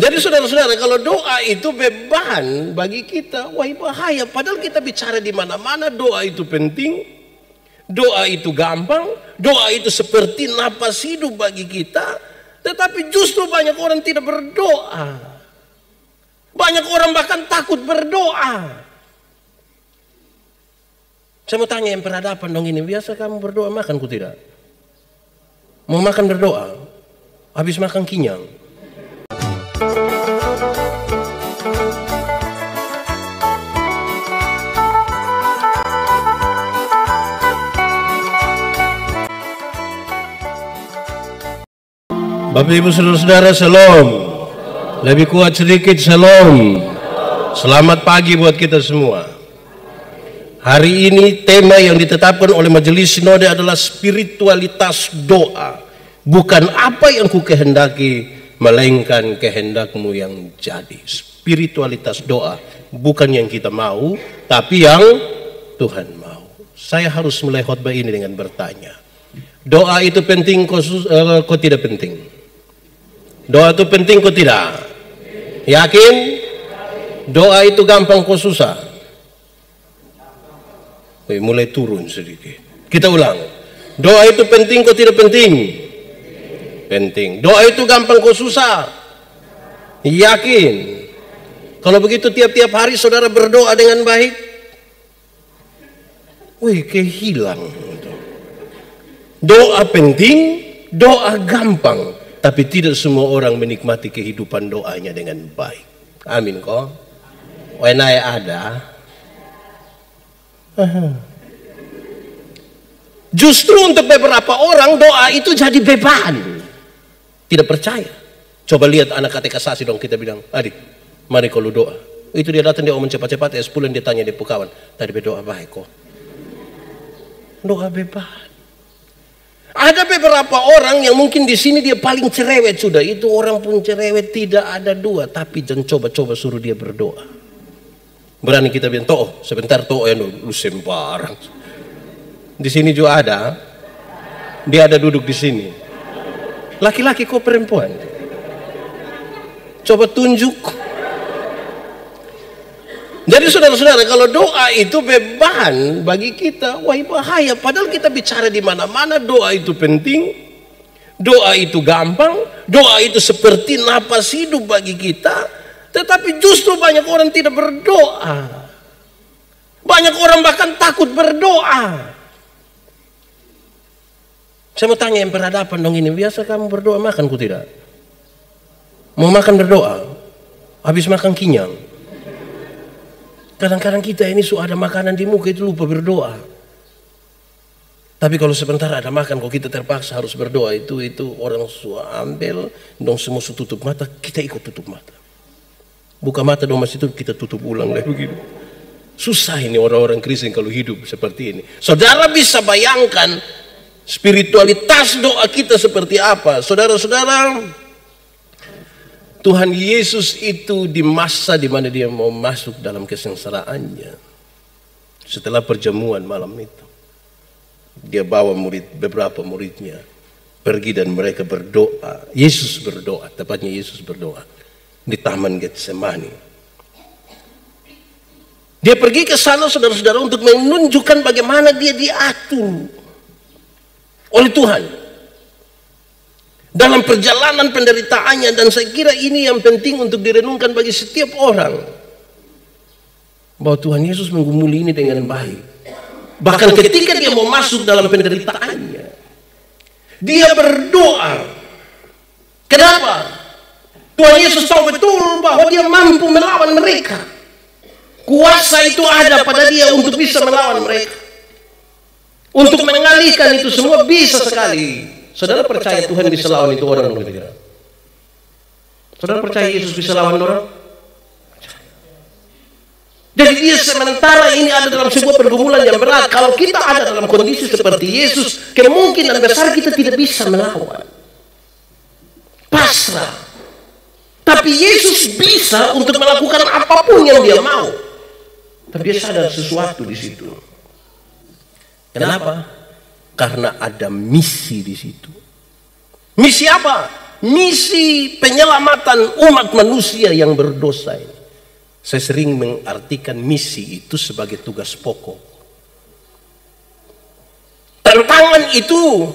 Jadi saudara-saudara, kalau doa itu beban bagi kita, wah bahaya. Padahal kita bicara di mana-mana doa itu penting, doa itu gampang, doa itu seperti napas hidup bagi kita. Tetapi justru banyak orang tidak berdoa. Banyak orang bahkan takut berdoa. Saya mau tanya yang peradaban dong ini, biasa kamu berdoa makan ku tidak? Mau makan berdoa, habis makan kenyang. Bapak Ibu Saudara-saudara, shalom. Lebih kuat sedikit, shalom. Selamat pagi buat kita semua. Hari ini tema yang ditetapkan oleh Majelis Sinode adalah spiritualitas doa. Bukan apa yang ku kehendaki, melainkan kehendakmu yang jadi. Spiritualitas doa, bukan yang kita mau, tapi yang Tuhan mau. Saya harus mulai khotbah ini dengan bertanya, doa itu penting kok tidak penting? Doa itu penting kok tidak? Yakin? Doa itu gampang kok susah? Mulai turun sedikit. Kita ulang. Doa itu penting kok tidak penting? Penting. Doa itu gampang kok susah? Yakin? Kalau begitu tiap-tiap hari saudara berdoa dengan baik? Wih, kehilang. Doa penting, doa gampang. Tapi tidak semua orang menikmati kehidupan doanya dengan baik. Amin kok. Wenai ada. Justru untuk beberapa orang doa itu jadi beban. Tidak percaya. Coba lihat anak katekisasi dong, kita bilang, adik, mari kalau doa. Itu dia datang, dia omong cepat-cepat, sepulang dia tanya di pukawan, tadi berdoa baik kok. Doa beban. Ada beberapa orang yang mungkin di sini dia paling cerewet sudah. Itu orang pun cerewet, tidak ada dua. Tapi jangan coba-coba suruh dia berdoa. Berani kita bilang, toh sebentar toh ya lu sembarang. Di sini juga ada. Dia ada duduk di sini. Laki-laki kok perempuan? Coba tunjuk. Jadi saudara-saudara, kalau doa itu beban bagi kita, wah bahaya. Padahal kita bicara di mana-mana, doa itu penting, doa itu gampang, doa itu seperti napas hidup bagi kita. Tetapi justru banyak orang tidak berdoa. Banyak orang bahkan takut berdoa. Saya mau tanya yang peradaban dong ini, biasa kamu berdoa makan ku tidak? Mau makan berdoa, habis makan kenyang. Kadang-kadang kita ini sudah ada makanan di muka itu lupa berdoa. Tapi kalau sebentar ada makan, kalau kita terpaksa harus berdoa, itu orang sudah ambil, dong semua tutup mata, kita ikut tutup mata. Buka mata dong masih tutup, kita tutup ulang lagi begitu. Susah ini orang-orang Kristen kalau hidup seperti ini. Saudara bisa bayangkan spiritualitas doa kita seperti apa. Saudara-saudara, Tuhan Yesus itu di masa di mana dia mau masuk dalam kesengsaraannya, setelah perjamuan malam itu, dia bawa beberapa muridnya pergi dan mereka berdoa. Yesus berdoa, tepatnya Yesus berdoa di Taman Getsemani. Dia pergi ke sana saudara-saudara untuk menunjukkan bagaimana dia diatur oleh Tuhan dalam perjalanan penderitaannya. Dan saya kira ini yang penting untuk direnungkan bagi setiap orang, bahwa Tuhan Yesus menggumuli ini dengan baik. Bahkan ketika dia mau masuk dalam penderitaannya, dia berdoa. Kenapa? Tuhan Yesus tahu betul bahwa dia mampu melawan mereka. Kuasa itu ada pada dia untuk bisa melawan mereka, untuk mengalihkan itu semua bisa sekali. Saudara percaya Tuhan bisa lawan itu orang atau tidak? Saudara percaya Yesus bisa lawan orang? Jadi dia sementara ini ada dalam sebuah pergumulan yang berat. Kalau kita ada dalam kondisi seperti Yesus, kemungkinan besar kita tidak bisa melawan. Pasrah. Tapi Yesus bisa untuk melakukan apapun yang dia mau. Tapi dia sadar sesuatu di situ. Kenapa? Karena ada misi di situ. Misi apa? Misi penyelamatan umat manusia yang berdosa ini. Saya sering mengartikan misi itu sebagai tugas pokok. Tantangan itu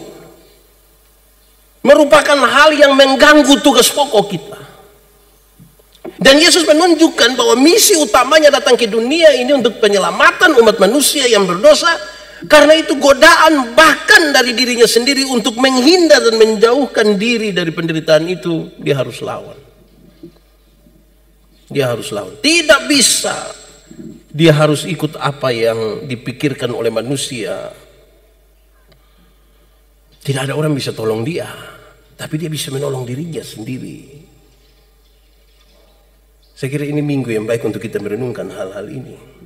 merupakan hal yang mengganggu tugas pokok kita. Dan Yesus menunjukkan bahwa misi utamanya datang ke dunia ini untuk penyelamatan umat manusia yang berdosa. Karena itu godaan bahkan dari dirinya sendiri untuk menghindar dan menjauhkan diri dari penderitaan itu, dia harus lawan. Dia harus lawan. Tidak bisa dia harus ikut apa yang dipikirkan oleh manusia. Tidak ada orang bisa tolong dia, tapi dia bisa menolong dirinya sendiri. Saya kira ini minggu yang baik untuk kita merenungkan hal-hal ini.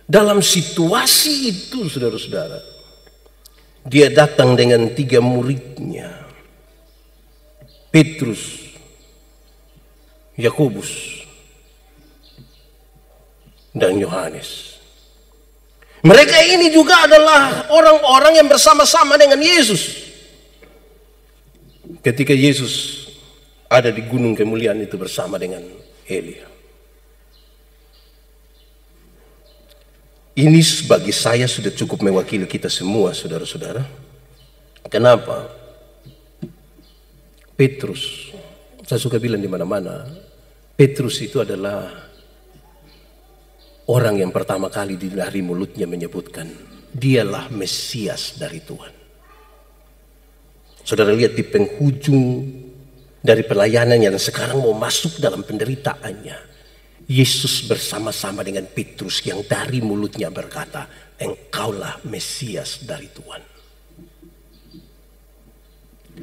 Dalam situasi itu, saudara-saudara, dia datang dengan 3 muridnya, Petrus, Yakobus, dan Yohanes. Mereka ini juga adalah orang-orang yang bersama-sama dengan Yesus ketika Yesus ada di gunung kemuliaan itu bersama dengan Elia. Ini bagi saya sudah cukup mewakili kita semua, saudara-saudara. Kenapa? Petrus, saya suka bilang di mana-mana, Petrus itu adalah orang yang pertama kali dari mulutnya menyebutkan, dialah Mesias dari Tuhan. Saudara lihat di penghujung dari pelayanannya dan sekarang mau masuk dalam penderitaannya, Yesus bersama-sama dengan Petrus yang dari mulutnya berkata, engkaulah Mesias dari Tuhan.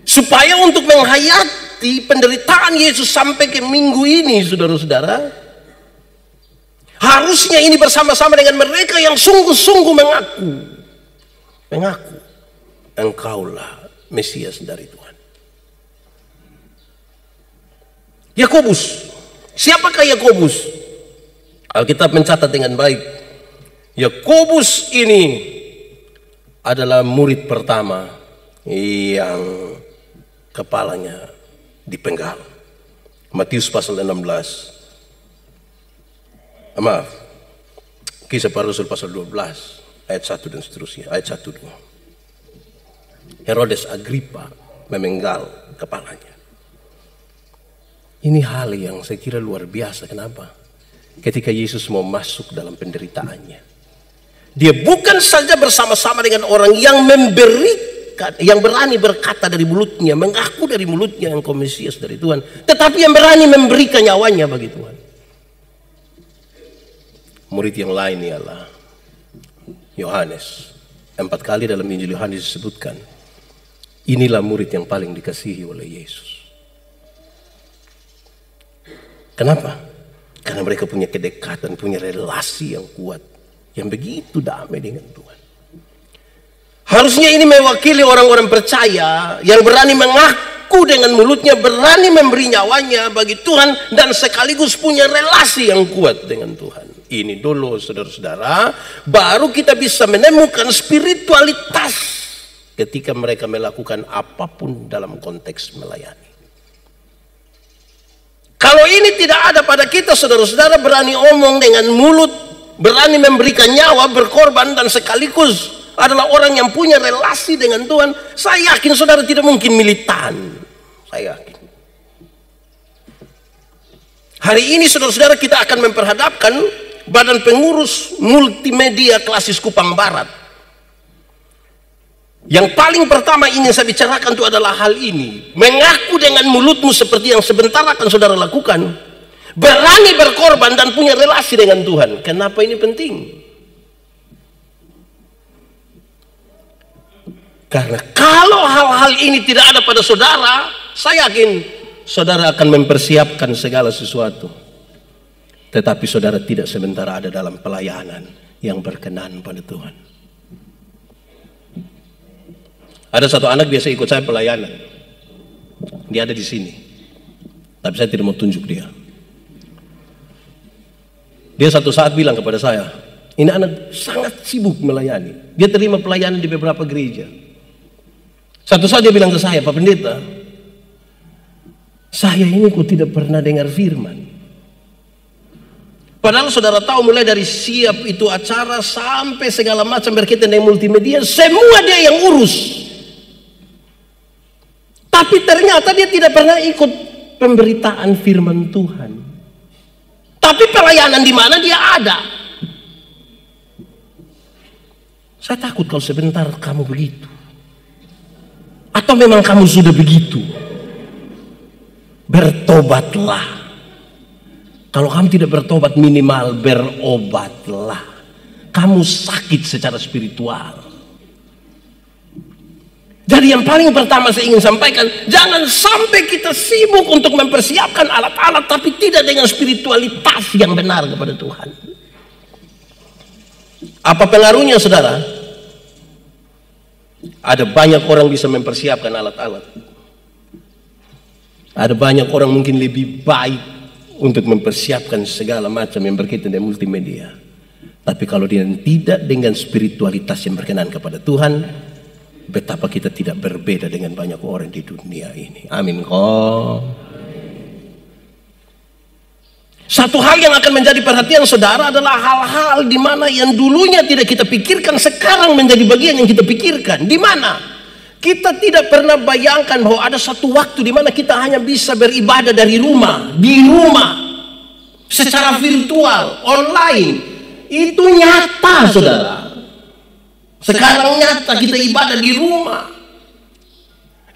Supaya untuk menghayati penderitaan Yesus sampai ke minggu ini, saudara-saudara, harusnya ini bersama-sama dengan mereka yang sungguh-sungguh mengaku, engkaulah Mesias dari Tuhan. Yakobus, siapakah Yakobus? Alkitab mencatat dengan baik, Yakobus ini adalah murid pertama yang kepalanya dipenggal. Matius pasal 16. Maaf, Kisah Para Rasul pasal 12 ayat 1 dan seterusnya, ayat 1-2. Herodes Agripa memenggal kepalanya. Ini hal yang saya kira luar biasa. Kenapa? Ketika Yesus mau masuk dalam penderitaannya, dia bukan saja bersama-sama dengan orang yang memberikan, yang berani berkata dari mulutnya, mengaku dari mulutnya engkau Mesias dari Tuhan, tetapi yang berani memberikan nyawanya bagi Tuhan. Murid yang lain ialah Yohanes. 4 kali dalam Injil Yohanes disebutkan, inilah murid yang paling dikasihi oleh Yesus. Kenapa? Karena mereka punya kedekatan, punya relasi yang kuat, yang begitu damai dengan Tuhan. Harusnya ini mewakili orang-orang percaya yang berani mengaku dengan mulutnya, berani memberi nyawanya bagi Tuhan, dan sekaligus punya relasi yang kuat dengan Tuhan. Ini dulu, saudara-saudara, baru kita bisa menemukan spiritualitas ketika mereka melakukan apapun dalam konteks melayani. Kalau ini tidak ada pada kita, saudara-saudara, berani omong dengan mulut, berani memberikan nyawa, berkorban, dan sekaligus adalah orang yang punya relasi dengan Tuhan, saya yakin saudara tidak mungkin militan. Saya yakin. Hari ini, saudara-saudara, kita akan memperhadapkan Badan Pengurus Multimedia Klasis Kupang Barat. Yang paling pertama ingin saya bicarakan itu adalah hal ini. Mengaku dengan mulutmu seperti yang sebentar akan saudara lakukan. Berani berkorban dan punya relasi dengan Tuhan. Kenapa ini penting? Karena kalau hal-hal ini tidak ada pada saudara, saya yakin saudara akan mempersiapkan segala sesuatu. Tetapi saudara tidak sementara ada dalam pelayanan yang berkenan pada Tuhan. Ada satu anak biasa ikut saya pelayanan. Dia ada di sini. Tapi saya tidak mau tunjuk dia. Dia satu saat bilang kepada saya, ini anak sangat sibuk melayani. Dia terima pelayanan di beberapa gereja. Satu saat dia bilang ke saya, Pak Pendeta, Saya ini kok tidak pernah dengar firman. Padahal saudara tahu mulai dari siap itu acara sampai segala macam berkaitan dengan multimedia, semua dia yang urus. Tapi ternyata dia tidak pernah ikut pemberitaan firman Tuhan. Tapi pelayanan di mana dia ada. Saya takut kalau sebentar kamu begitu. Atau memang kamu sudah begitu. Bertobatlah. Kalau kamu tidak bertobat, minimal berobatlah. Kamu sakit secara spiritual. Jadi yang paling pertama saya ingin sampaikan, jangan sampai kita sibuk untuk mempersiapkan alat-alat tapi tidak dengan spiritualitas yang benar kepada Tuhan. Apa pengaruhnya, saudara? Ada banyak orang bisa mempersiapkan alat-alat. Ada banyak orang mungkin lebih baik untuk mempersiapkan segala macam yang berkaitan dengan multimedia. Tapi kalau dia tidak dengan spiritualitas yang berkenan kepada Tuhan, betapa kita tidak berbeda dengan banyak orang di dunia ini. Amin kok. Satu hal yang akan menjadi perhatian saudara adalah hal-hal di mana yang dulunya tidak kita pikirkan sekarang menjadi bagian yang kita pikirkan. Di mana? Kita tidak pernah bayangkan bahwa ada satu waktu di mana kita hanya bisa beribadah dari rumah, di rumah, secara virtual, online. Itu nyata, saudara. Sekarang nyata kita ibadah di rumah.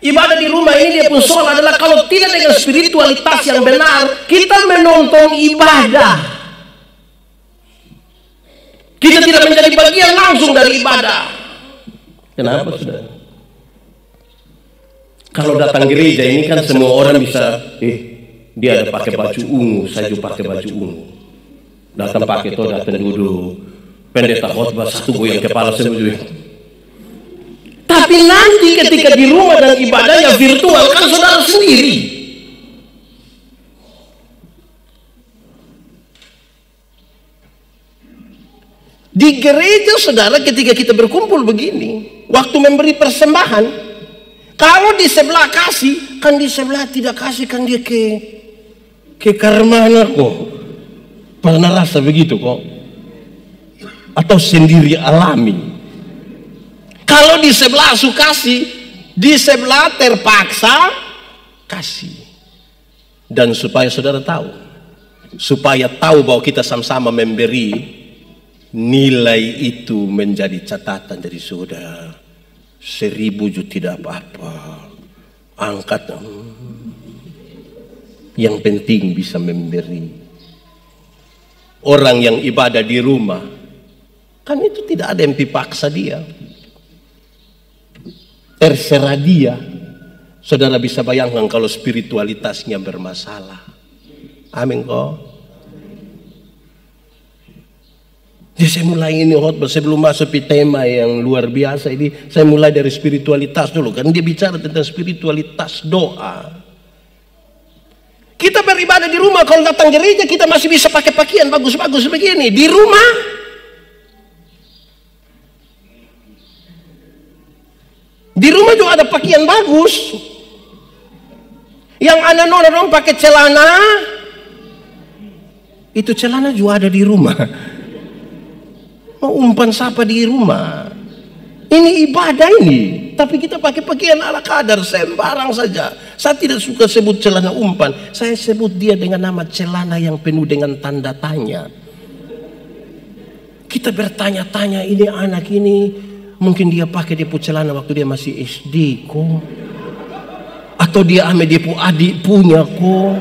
Ibadah di rumah ini dia pun soal adalah kalau tidak dengan spiritualitas yang benar, kita menonton ibadah. Kita tidak menjadi bagian langsung dari ibadah. Kenapa, saudara? Kalau datang gereja ini kan semua orang bisa, dia ada pakai baju ungu, saya juga pakai baju ungu. Datang pakai itu, datang duduk. Pendeta khotbah satu goyang kepala semua. Tapi nanti ketika di rumah dan ibadahnya virtual kan saudara sendiri. Di gereja saudara ketika kita berkumpul begini, waktu memberi persembahan, kalau di sebelah kasih, kan di sebelah tidak kasih, kan dia ke karmana kok. Pernah rasa begitu kok? Atau sendiri alami? Kalau di sebelah kasih, di sebelah terpaksa kasih. Dan supaya saudara tahu, supaya tahu bahwa kita sama-sama memberi, nilai itu menjadi catatan dari saudara. 1000 juga tidak apa-apa, angkat. Yang penting bisa memberi. Orang yang ibadah di rumah, kan itu tidak ada yang dipaksa dia, terserah dia. Saudara bisa bayangkan kalau spiritualitasnya bermasalah. Amin kok. Jadi saya mulai ini khotbah sebelum masuk ke tema yang luar biasa ini, saya mulai dari spiritualitas dulu. Kan dia bicara tentang spiritualitas doa. Kita beribadah di rumah, kalau datang gereja kita masih bisa pakai pakaian bagus-bagus begini. Di rumah, juga ada pakaian bagus. Yang anak nona pakai celana, itu celana juga ada di rumah. Mau umpan siapa di rumah? Ini ibadah ini. Tapi kita pakai pakaian ala kadar sembarang saja. Saya tidak suka sebut celana umpan. Saya sebut dia dengan nama celana yang penuh dengan tanda tanya. Kita bertanya-tanya, ini anak ini mungkin dia pakai dia celana waktu dia masih SD kok. Atau dia ame dia adik punya kok.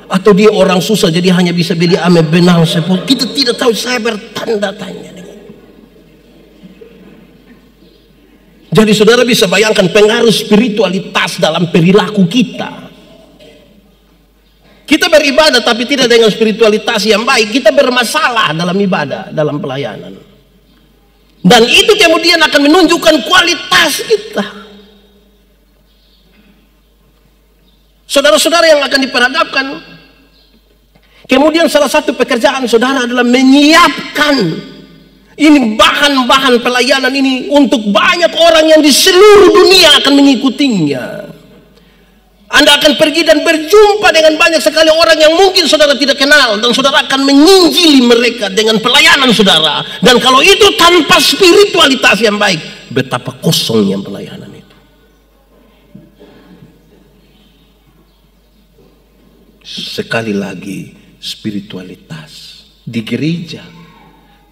Atau dia orang susah jadi hanya bisa beli ame benang sepuluh. Kita tidak tahu, saya bertanda tanya. Jadi saudara bisa bayangkan pengaruh spiritualitas dalam perilaku kita. Kita beribadah tapi tidak dengan spiritualitas yang baik, kita bermasalah dalam ibadah, dalam pelayanan. Dan itu kemudian akan menunjukkan kualitas kita. Saudara-saudara yang akan diperhadapkan, kemudian salah satu pekerjaan saudara adalah menyiapkan ini bahan-bahan pelayanan ini untuk banyak orang yang di seluruh dunia akan mengikutinya. Anda akan pergi dan berjumpa dengan banyak sekali orang yang mungkin saudara tidak kenal, dan saudara akan menginjili mereka dengan pelayanan saudara. Dan kalau itu tanpa spiritualitas yang baik, betapa kosongnya pelayanan itu. Sekali lagi, spiritualitas di gereja.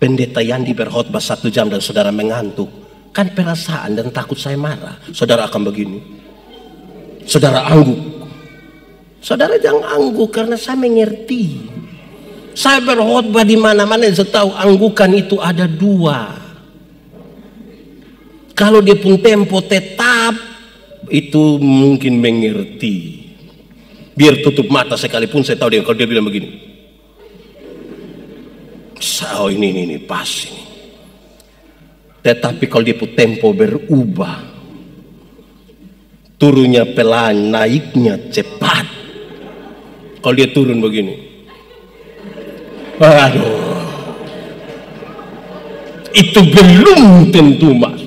Pendeta Yandi berkhotbah 1 jam dan saudara mengantuk, kan perasaan dan takut saya marah. Saudara akan begini, saudara angguk. Saudara jangan angguk, karena saya mengerti. Saya berkhotbah di mana-mana, saya tahu anggukan itu ada 2. Kalau dia pun tempo tetap, itu mungkin mengerti. Biar tutup mata sekalipun saya tahu dia, kalau dia bilang begini, oh ini pas ini. Tetapi kalau dia pun tempo berubah, turunnya pelan, naiknya cepat. Kalau dia turun begini, aduh, itu belum tentu mas.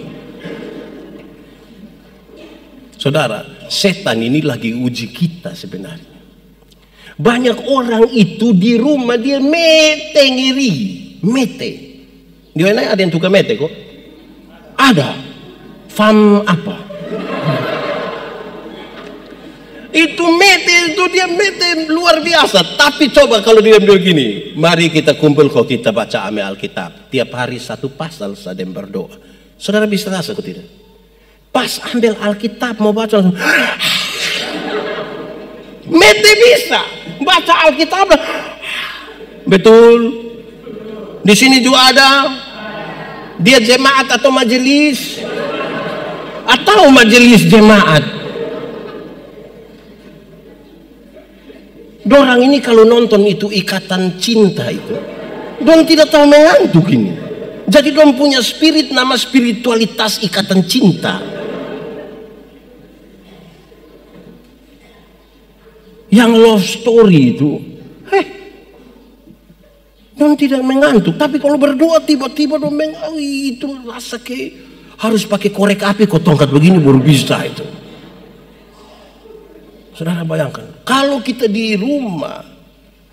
Saudara, setan ini lagi uji kita sebenarnya. Banyak orang itu di rumah dia mete ngiri, mete. Di mana ada yang tukang mete kok? Ada. Fam apa? Itu mete, itu dia mete luar biasa. Tapi coba kalau dia begini, mari kita kumpul kok kita baca ame Alkitab. Tiap hari 1 pasal sedang berdoa. Saudara bisa rasa kok tidak? Pas ambil Alkitab mau baca langsung, mete bisa baca Alkitab. Betul. Di sini juga ada. Dia jemaat atau majelis? Atau majelis jemaat? Dorang ini kalau nonton itu ikatan cinta itu, dorang tidak tahu mengantuk ini. Jadi dorang punya spirit, nama spiritualitas ikatan cinta. Yang love story itu, dorang tidak mengantuk. Tapi kalau berdoa tiba-tiba dorang mengantuk, itu rasa kayak harus pakai korek api kok tongkat begini baru bisa itu. Saudara bayangkan, kalau kita di rumah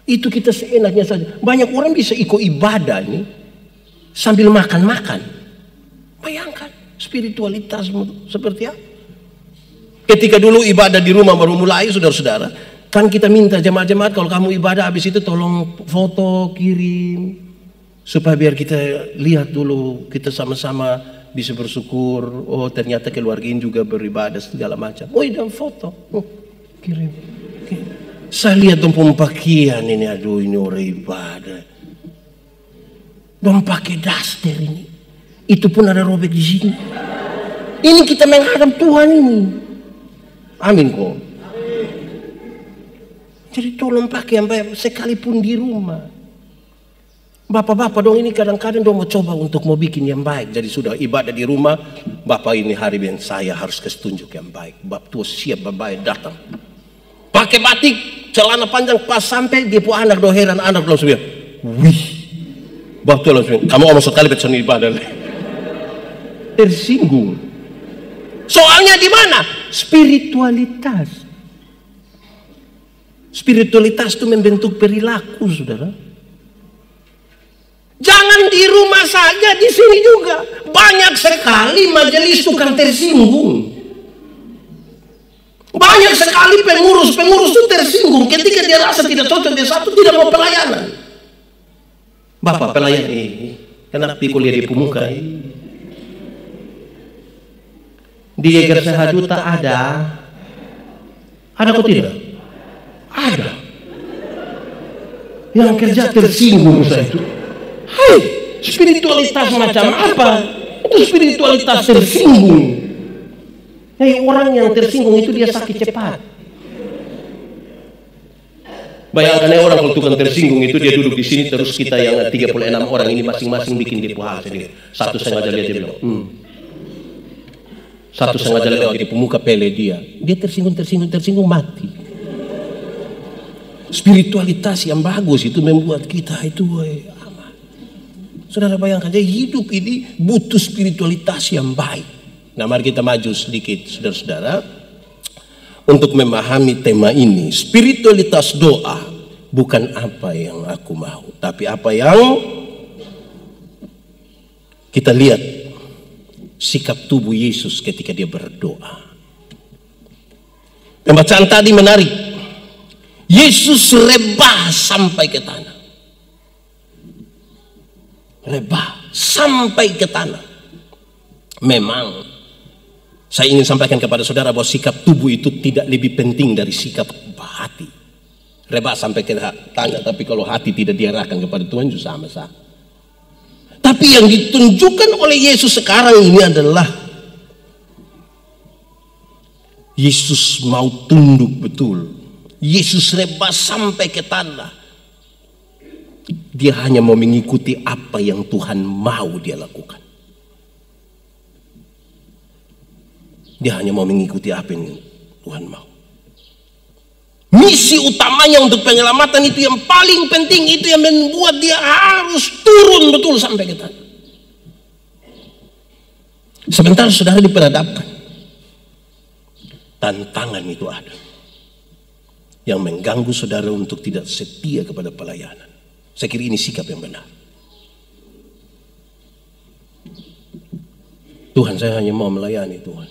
itu kita seenaknya saja. Banyak orang bisa ikut ibadah nih sambil makan-makan. Bayangkan spiritualitas seperti apa. Ketika dulu ibadah di rumah baru mulai, saudara-saudara, kan kita minta jemaat-jemaat kalau kamu ibadah habis itu tolong foto kirim supaya biar kita lihat dulu, kita sama-sama bisa bersyukur. Oh ternyata keluarga ini juga beribadah segala macam. Oh dan foto. Kirim. Saya lihat dong pakaian ini, aduh ini orang ibadah. Dong pakai daster ini. Itu pun ada robek di sini. Ini kita menghadap Tuhan ini. Amin kok. Jadi tolong pakai yang baik sekalipun di rumah. Bapak-bapak dong ini kadang-kadang dong mau coba untuk mau bikin yang baik. Jadi sudah ibadah di rumah, bapak ini hari yang saya harus kasih tunjuk yang baik. Bapak tua siap bapak datang. Pakai batik, celana panjang pas sampai dia pun anak do heran, anak langsung bilang, wih, bapak tua langsung, kamu omong sekali betul ibadah. Tersinggung. Soalnya di mana? Spiritualitas. Spiritualitas itu membentuk perilaku, saudara. Jangan di rumah saja, di sini juga banyak sekali majelis tukang tersinggung. Banyak sekali pengurus itu tersinggung ketika dia rasa tidak cocok dia satu tidak mau pelayanan. Bapak pelayan ini kenapa kuliah di Pemuka ini? Di Yeger Sehaduta ada kok tidak? Ada. Yang kerja tersinggung saya itu. Hai, spiritualitas macam apa? Itu spiritualitas tersinggung. Orang yang tersinggung itu dia sakit cepat. Bayangkan orang kalau tukang tersinggung itu dia duduk di sini terus kita yang 36 orang ini masing-masing bikin dia puasa sendiri. Satu sengaja dia bilang, satu sengaja lewat di Pemuka pele dia tersinggung mati. Spiritualitas yang bagus itu membuat kita itu aman. Saudara bayangkan, jadi hidup ini butuh spiritualitas yang baik. Nah mari kita maju sedikit saudara-saudara. untuk memahami tema ini. Spiritualitas doa bukan apa yang aku mau, tapi apa yang kita lihat sikap tubuh Yesus ketika dia berdoa. Pembacaan tadi menarik. Yesus rebah sampai ke tanah. Rebah sampai ke tanah. Memang saya ingin sampaikan kepada saudara bahwa sikap tubuh itu tidak lebih penting dari sikap hati. Rebah sampai ke tanah, tapi kalau hati tidak diarahkan kepada Tuhan itu sama-sama. Tapi yang ditunjukkan oleh Yesus sekarang ini adalah Yesus mau tunduk betul. Yesus rebah sampai ke tanah. Dia hanya mau mengikuti apa yang Tuhan mau dia lakukan. Dia hanya mau mengikuti apa yang Tuhan mau. Misi utamanya untuk penyelamatan itu yang paling penting, itu yang membuat dia harus turun betul sampai ke tanah. Sebentar saudara diperhadapkan, tantangan itu ada yang mengganggu saudara untuk tidak setia kepada pelayanan. Saya kira ini sikap yang benar. Tuhan, saya hanya mau melayani Tuhan.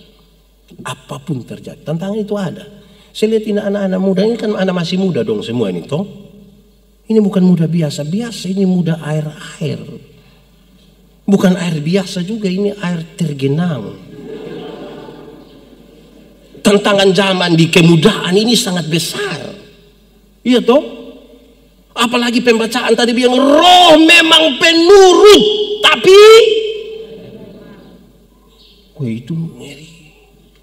Apapun terjadi, tantangan itu ada. Saya lihat ini anak-anak muda, ini kan anak masih muda dong semua ini toh. Ini bukan muda biasa-biasa, ini muda air-air. Bukan air biasa juga, ini air tergenang. Tantangan zaman di kemudaan ini sangat besar. Iya toh? Apalagi pembacaan tadi bilang roh memang penurut, tapi itu ngeri.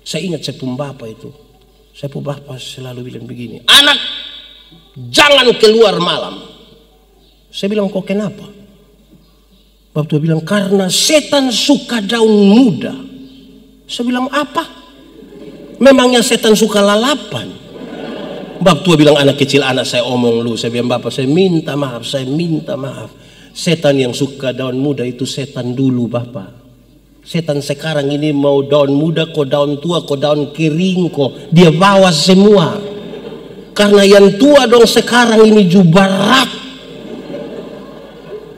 Saya ingat saya pun bapak itu. Saya pun bapak selalu bilang begini, anak jangan keluar malam. Saya bilang kok kenapa? Bapak tua bilang karena setan suka daun muda. Saya bilang apa? Memangnya setan suka lalapan? Bapak tua bilang anak kecil, anak saya omong lu. Saya bilang bapak saya minta maaf, saya minta maaf. Setan yang suka daun muda itu setan dulu bapak. Setan sekarang ini mau daun muda, kok daun tua, kok daun kering, kok dia bawa semua. Karena yang tua dong sekarang ini juga berat.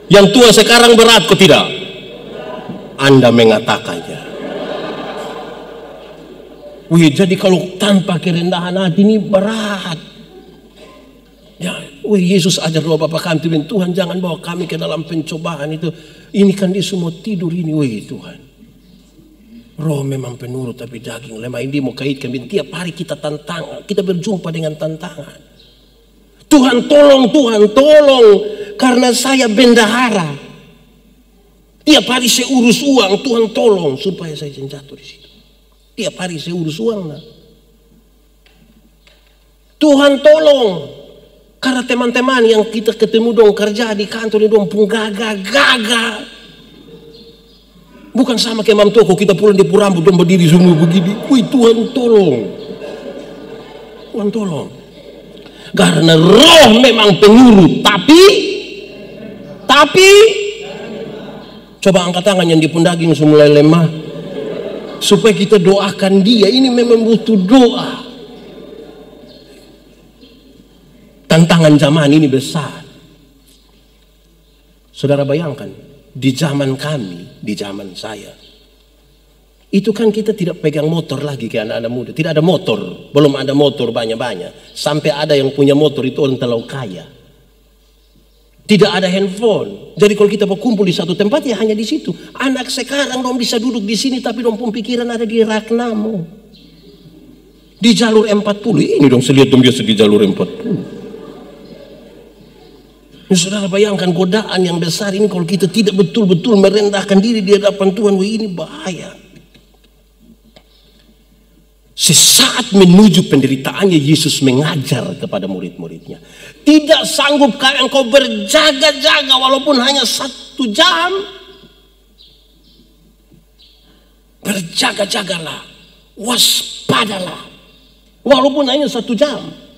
Yang tua sekarang berat kok tidak? Anda mengatakannya. Wih, jadi kalau tanpa kerendahan hati ini berat. Ya, wih, Yesus ajar doa Bapa kami, Tuhan jangan bawa kami ke dalam pencobaan itu. Ini kan dia semua tidur ini, wih Tuhan. Roh memang penurut tapi daging lemah. Ini mau kaitkan, tiap hari kita tantangan, kita berjumpa dengan tantangan. Tuhan tolong, Tuhan tolong, karena saya bendahara. Tiap hari saya urus uang, Tuhan tolong supaya saya jatuh di situ. Tiap hari saya urus uang lah. Tuhan tolong, karena teman-teman yang kita ketemu dong kerja di kantor dong pun gagah. Bukan sama kayak Mam Toko, kita pulang di rambut dan berdiri semua begini. Wih Tuhan tolong. Tuhan tolong. Karena roh memang penurut. Tapi coba angkat tangan yang di pun daging semula lemah. Supaya kita doakan dia. Ini memang butuh doa. Tantangan zaman ini besar. Saudara bayangkan. Di zaman kami, di zaman saya, itu kan kita tidak pegang motor lagi kayak anak-anak muda. Tidak ada motor, belum ada motor banyak-banyak. Sampai ada yang punya motor itu orang terlalu kaya. Tidak ada handphone. Jadi kalau kita berkumpul di satu tempat ya hanya di situ. Anak sekarang dong bisa duduk di sini tapi dong pun pikiran ada di Ragnamo. Di jalur 40. Ini dong saya lihat dong biasa di jalur 40. Saudara bayangkan godaan yang besar ini kalau kita tidak betul-betul merendahkan diri di hadapan Tuhan, wah ini bahaya. Sesaat menuju penderitaannya Yesus mengajar kepada murid-muridnya. Tidak sanggupkah engkau berjaga-jaga walaupun hanya 1 jam? Berjaga-jagalah, waspadalah walaupun hanya 1 jam.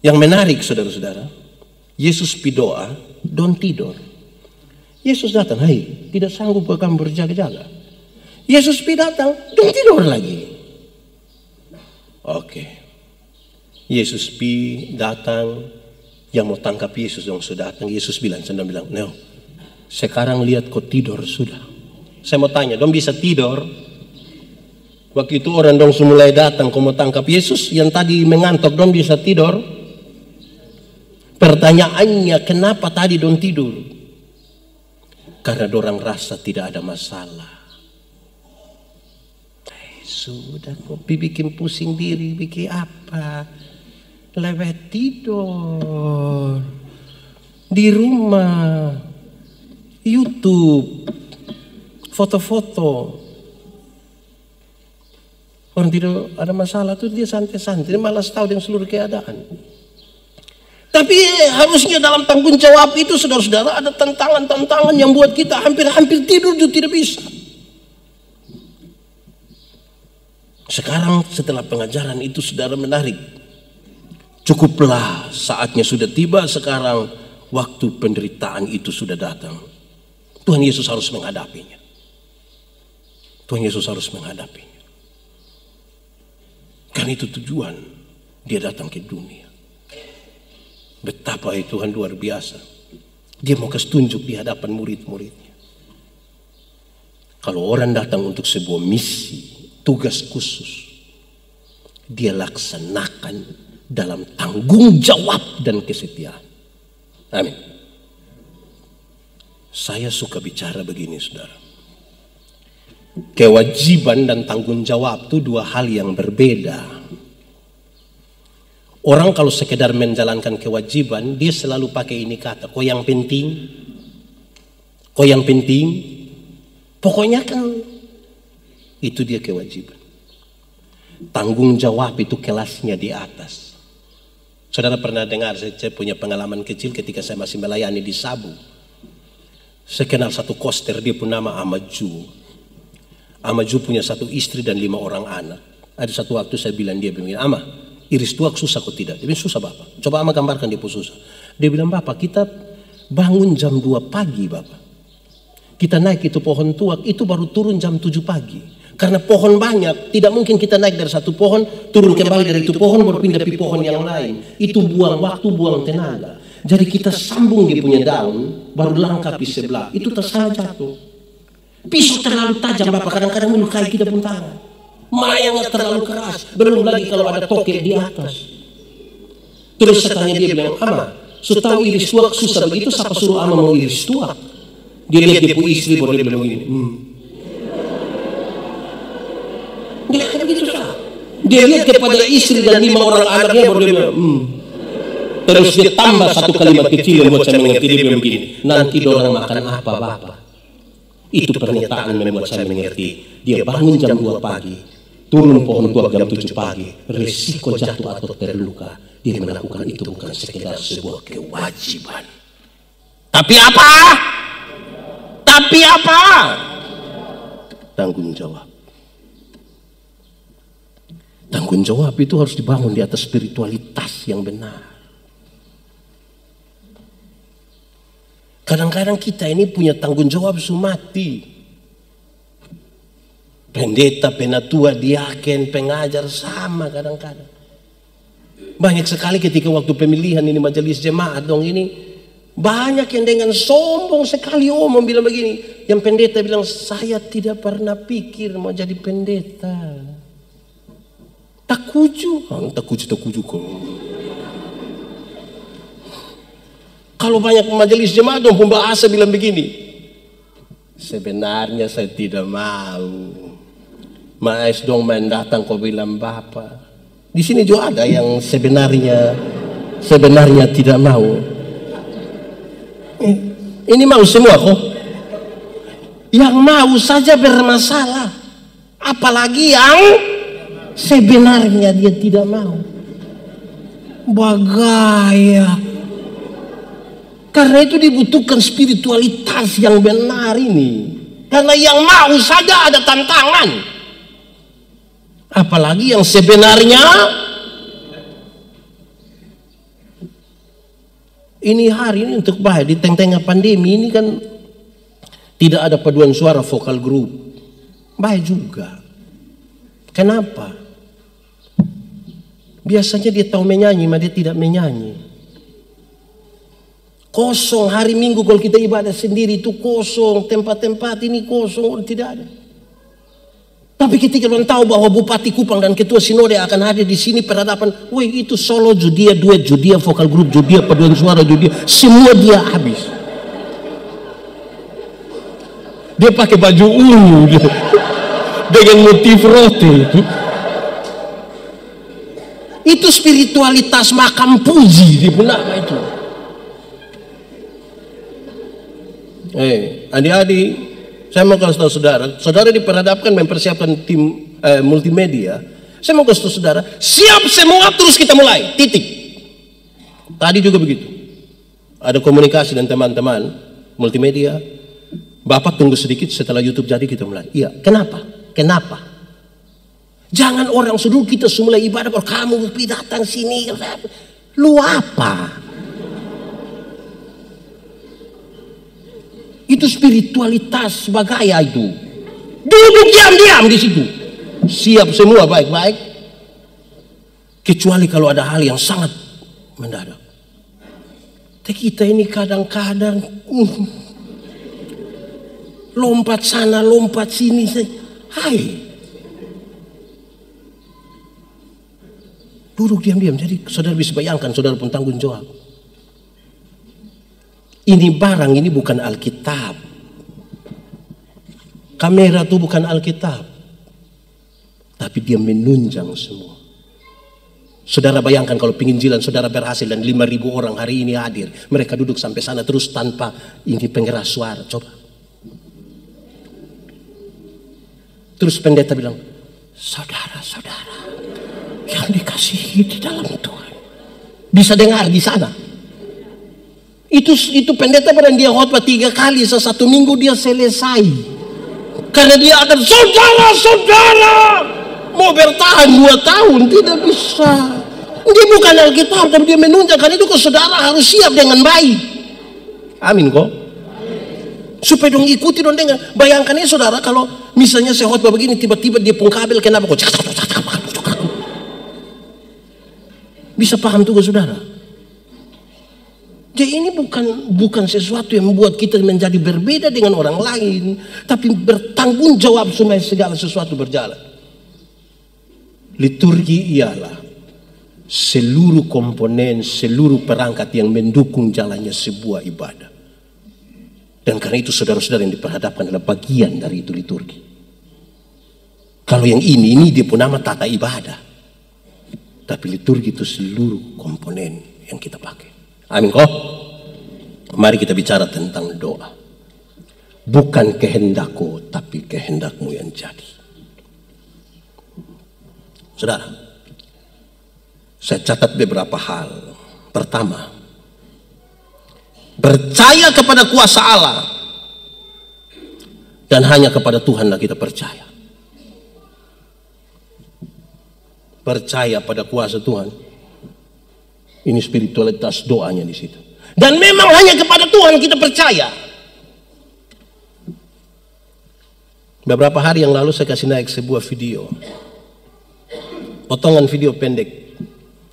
Yang menarik saudara-saudara, Yesus berdoa, don't tidur. Yesus datang, hai, tidak sanggup kamu berjaga-jaga. Yesus datang, don't tidur lagi. Oke. Yesus datang, yang mau tangkap Yesus dong sudah datang. Yesus sedang bilang, "No, sekarang lihat kau tidur sudah." Saya mau tanya, dong bisa tidur? Waktu itu orang dong mulai datang, kau mau tangkap Yesus, yang tadi mengantuk dong bisa tidur? Pertanyaannya, kenapa tadi dong tidur? Karena dorang rasa tidak ada masalah. Sudah kok bikin pusing diri, bikin apa? Lewat tidur di rumah, YouTube, foto-foto. Orang tidak ada masalah tuh dia santai-santai, malas tahu dengan seluruh keadaan. Tapi harusnya dalam tanggung jawab itu saudara-saudara ada tantangan-tantangan yang buat kita hampir-hampir tidur juga tidak bisa. Sekarang setelah pengajaran itu saudara menarik. Cukuplah, saatnya sudah tiba sekarang, waktu penderitaan itu sudah datang. Tuhan Yesus harus menghadapinya. Tuhan Yesus harus menghadapinya. Karena itu tujuan dia datang ke dunia. Betapa Tuhan luar biasa. Dia mau kasih tunjuk di hadapan murid-muridnya. Kalau orang datang untuk sebuah misi, tugas khusus, dia laksanakan dalam tanggung jawab dan kesetiaan. Amin. Saya suka bicara begini saudara. Kewajiban dan tanggung jawab itu dua hal yang berbeda. Orang kalau sekedar menjalankan kewajiban, dia selalu pakai ini kata, kok yang penting, kok yang penting, pokoknya kan itu dia kewajiban. Tanggung jawab itu kelasnya di atas. Saudara pernah dengar, saya punya pengalaman kecil ketika saya masih melayani di Sabu. Saya kenal satu koster, dia pun nama Amaju. Amaju punya satu istri dan 5 orang anak. Ada satu waktu saya bilang dia begini, "Ama, iris tuak susah kok tidak?" Dia bilang, "Susah Bapak." Coba Ama gambarkan dia pun susah. Dia bilang, "Bapak, kita bangun jam 2 pagi Bapak. Kita naik itu pohon tuak, itu baru turun jam 7 pagi. Karena pohon banyak, tidak mungkin kita naik dari satu pohon, turun kembali dari itu pohon, berpindah ke pohon yang lain. Itu buang waktu, buang tenaga. Jadi kita sambung dia punya daun, baru langkah di sebelah. Itu tersalah jatuh. Pisau terlalu tajam Bapak, kadang-kadang melukai kita pun tangan. Mayangnya terlalu keras, belum lagi kalau ada tokek di atas." Terus saya tanya dia bilang, "Ama, setahu iris tuak susah begitu, siapa suruh Ama mau iris tuak?" Dia lihat dia punya istri, baru dia bilang begini, Dia begitu sah. Dia lihat kepada istri dan 5 orang anaknya, baru dia bilang, Terus dia tambah satu kalimat kecil yang buat saya mengerti. Dia bilang begini, "Nanti dorang makan apa Bapak?" Itu pernyataan yang membuat saya mengerti. Dia bangun jam 2 pagi, turun pohon tuak jam 7 pagi, risiko jatuh atau terluka. Dia melakukan itu bukan sekedar sebuah kewajiban. Tapi apa? Tapi apa? Tanggung jawab. Tanggung jawab itu harus dibangun di atas spiritualitas yang benar. Kadang-kadang kita ini punya tanggung jawab sumati. Pendeta, penatua, diaken, pengajar sama kadang-kadang. Banyak sekali ketika waktu pemilihan ini majelis jemaat dong ini, banyak yang dengan sombong sekali omong bilang begini. Yang pendeta bilang, "Saya tidak pernah pikir mau jadi pendeta." Takuju kok. Kalau banyak majelis jemaat dong pembahasa bilang begini, "Sebenarnya saya tidak mau. Mas dong main datang kau bilang Bapak." Di sini juga ada yang sebenarnya tidak mau. Ini mau semua kok. Yang mau saja bermasalah, apalagi yang sebenarnya dia tidak mau. Bagaya. Karena itu dibutuhkan spiritualitas yang benar ini. Karena yang mau saja ada tantangan. Apalagi yang sebenarnya. Ini hari ini untuk bahaya di tengah-tengah pandemi ini kan tidak ada paduan suara vokal grup. Bahaya juga. Kenapa? Biasanya dia tahu menyanyi, tapi dia tidak menyanyi. Kosong hari Minggu kalau kita ibadah sendiri itu kosong, tempat-tempat ini kosong, tidak ada. Tapi ketika orang tahu bahwa Bupati Kupang dan Ketua Sinode akan hadir di sini perhadapan, wih itu solo Judia, duet Judia, vokal grup Judia, paduan suara Judia, semua dia habis. Dia pakai baju ungu dengan motif roti. Itu spiritualitas makam puji di punama itu. Adik-adik, saya mau kasih tahu saudara, saudara diperhadapkan mempersiapkan tim multimedia. Saya mau kasih tahu saudara, siap semua terus kita mulai, titik. Tadi juga begitu. Ada komunikasi dan teman-teman multimedia. Bapak tunggu sedikit setelah YouTube jadi kita mulai. Iya, kenapa? Kenapa? Jangan orang suruh kita semula ibadah, kalau kamu datang sini, lu apa? Itu spiritualitas bagaya itu. Duduk diam-diam di situ. Siap semua baik-baik. Kecuali kalau ada hal yang sangat mendadak. Kita ini kadang-kadang lompat sana, lompat sini. Hai. Duduk diam-diam. Jadi saudara bisa bayangkan, saudara pun tanggung jawab. Ini barang, ini bukan Alkitab. Kamera itu bukan Alkitab. Tapi dia menunjang semua. Saudara bayangkan kalau penginjilan saudara berhasil dan 5.000 orang hari ini hadir. Mereka duduk sampai sana terus tanpa ini pengeras suara. Coba. Terus pendeta bilang, saudara-saudara yang dikasihi di dalam Tuhan, bisa dengar di sana. Itu pendeta pada dia khotbah 3 kali, satu minggu dia selesai. Karena dia akan saudara-saudara mau bertahan 2 tahun tidak bisa. Dia bukan Alkitab, tapi dia menunjang. Karena itu saudara harus siap dengan baik. Amin kok. Supaya dong ikuti dong dengan. Bayangkan ya saudara, kalau misalnya saya khotbah begini tiba-tiba dia pun kabel kenapa kok? Bisa paham tuh saudara? Jadi ini bukan sesuatu yang membuat kita menjadi berbeda dengan orang lain, tapi bertanggung jawab supaya segala sesuatu berjalan. Liturgi ialah seluruh komponen, seluruh perangkat yang mendukung jalannya sebuah ibadah. Dan karena itu saudara-saudara yang diperhadapkan adalah bagian dari itu liturgi. Kalau yang ini dia pun nama tata ibadah. Tapi liturgi itu seluruh komponen yang kita pakai. Amin kok. Mari kita bicara tentang doa. Bukan kehendakku, tapi kehendakmu yang jadi. Saudara, saya catat beberapa hal. Pertama, percaya kepada kuasa Allah. Dan hanya kepada Tuhanlah kita percaya. Percaya pada kuasa Tuhan. Ini spiritualitas doanya di situ. Dan memang hanya kepada Tuhan kita percaya. Beberapa hari yang lalu saya kasih naik sebuah video. Potongan video pendek.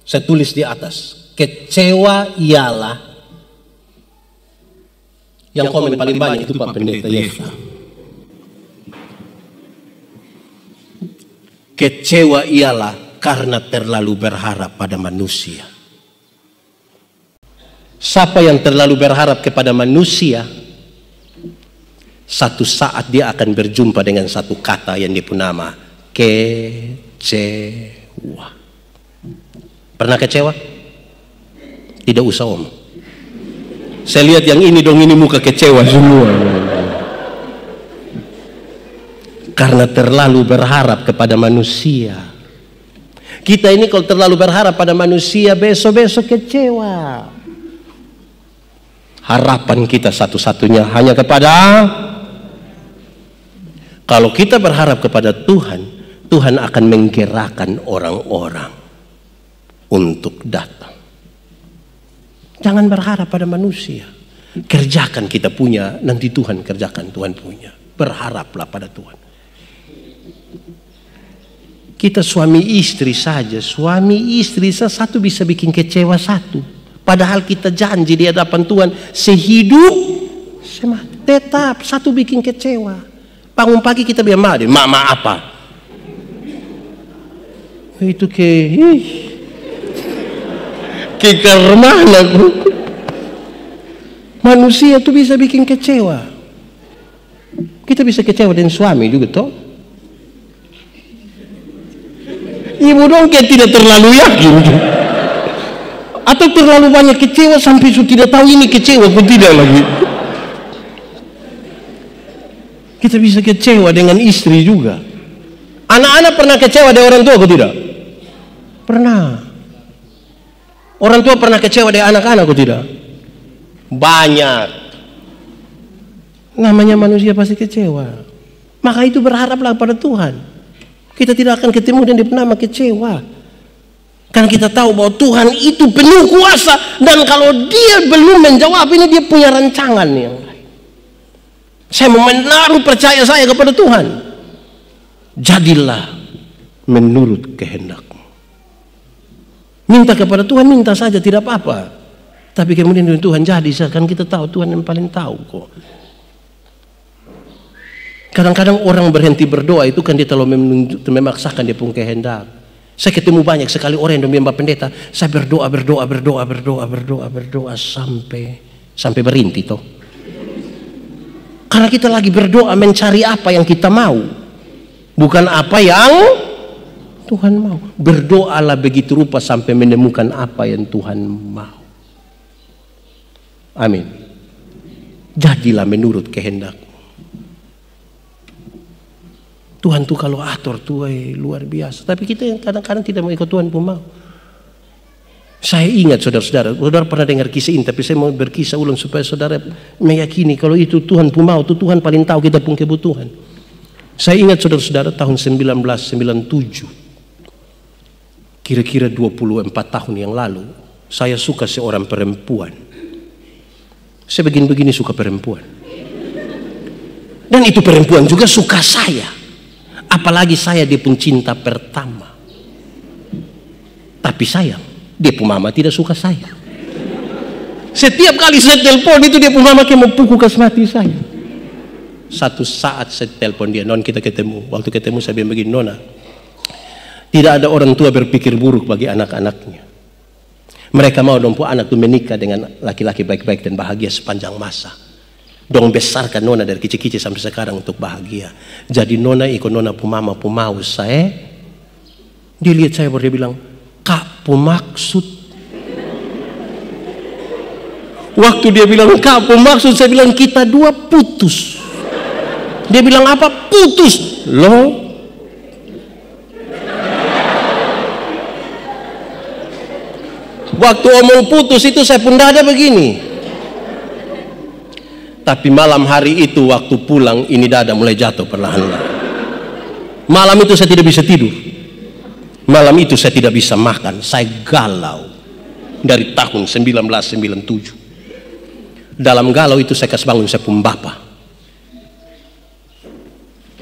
Saya tulis di atas. Kecewa ialah. Yang komen paling banyak itu Pak Pendeta Yefta. Kecewa ialah karena terlalu berharap pada manusia. Siapa yang terlalu berharap kepada manusia, satu saat dia akan berjumpa dengan satu kata yang dia pun nama kecewa. Pernah kecewa? Tidak usah om. Saya lihat yang ini dong, ini muka kecewa semua. Karena terlalu berharap kepada manusia. Kita ini kalau terlalu berharap pada manusia, besok-besok kecewa. Harapan kita satu-satunya hanya kepada. Kalau kita berharap kepada Tuhan, Tuhan akan menggerakkan orang-orang untuk datang. Jangan berharap pada manusia. Kerjakan kita punya, nanti Tuhan kerjakan Tuhan punya. Berharaplah pada Tuhan. Kita suami istri saja, suami istri satu bisa bikin kecewa satu. Padahal kita janji di hadapan Tuhan sehidup semati. Tetap satu bikin kecewa. Bangun pagi kita bilang mati, mak apa? Itu ke mana bro? Manusia tuh bisa bikin kecewa. Kita bisa kecewa dengan suami juga toh. Ibu dong kayak tidak terlalu yakin. Atau terlalu banyak kecewa sampai sudah tidak tahu ini kecewa atau tidak lagi. Kita bisa kecewa dengan istri juga. Anak-anak pernah kecewa dengan orang tua atau tidak? Pernah. Orang tua pernah kecewa dengan anak-anak atau tidak? Banyak. Namanya manusia pasti kecewa. Maka itu berharaplah pada Tuhan. Kita tidak akan ketemu dan bernama kecewa. Karena kita tahu bahwa Tuhan itu penuh kuasa. Dan kalau dia belum menjawab ini, dia punya rancangan yang lain. Saya menaruh percaya saya kepada Tuhan. Jadilah menurut kehendakmu. Minta kepada Tuhan, minta saja, tidak apa-apa. Tapi kemudian Tuhan jadi, kan kita tahu Tuhan yang paling tahu kok. Kadang-kadang orang berhenti berdoa itu kan dia terlalu memaksakan dia pun kehendak. Saya ketemu banyak sekali orang yang bilang, Mbak Pendeta, saya berdoa sampai berhenti toh. Karena kita lagi berdoa mencari apa yang kita mau, bukan apa yang Tuhan mau. Berdoalah begitu rupa sampai menemukan apa yang Tuhan mau. Amin. Jadilah menurut kehendak. Tuhan tuh kalau atur tuh luar biasa. Tapi kita yang kadang-kadang tidak mau ikut Tuhan pun mau. Saya ingat saudara-saudara, saudara pernah dengar kisah ini, tapi saya mau berkisah ulang supaya saudara meyakini kalau itu Tuhan pun mau, itu Tuhan paling tahu kita pun kebutuhan. Saya ingat saudara-saudara tahun 1997, kira-kira 24 tahun yang lalu, saya suka seorang perempuan. Saya begini-begini suka perempuan. Dan itu perempuan juga suka saya. Apalagi saya dia pun cinta pertama. Tapi sayang, dia pun mama tidak suka saya. Setiap kali saya telepon itu dia pun mama kayak mau pukul kas mati saya. Satu saat saya telepon dia, non kita ketemu. Waktu ketemu saya bilang begini, Nona, tidak ada orang tua berpikir buruk bagi anak-anaknya. Mereka mau dompu anak itu menikah dengan laki-laki baik-baik dan bahagia sepanjang masa. Dong besarkan Nona dari kecil-kecil sampai sekarang untuk bahagia. Jadi Nona ikut Nona pumama pumau saya. Dia lihat saya baru dia bilang, Kak pumaksud. Waktu dia bilang Kak pumaksud, saya bilang kita dua putus. Dia bilang apa? Putus. Loh. Waktu omong putus itu saya pun dada begini. Tapi malam hari itu waktu pulang ini dada mulai jatuh perlahan-lahan. Malam itu saya tidak bisa tidur. Malam itu saya tidak bisa makan. Saya galau dari tahun 1997. Dalam galau itu saya kasih bangun saya pun bapa.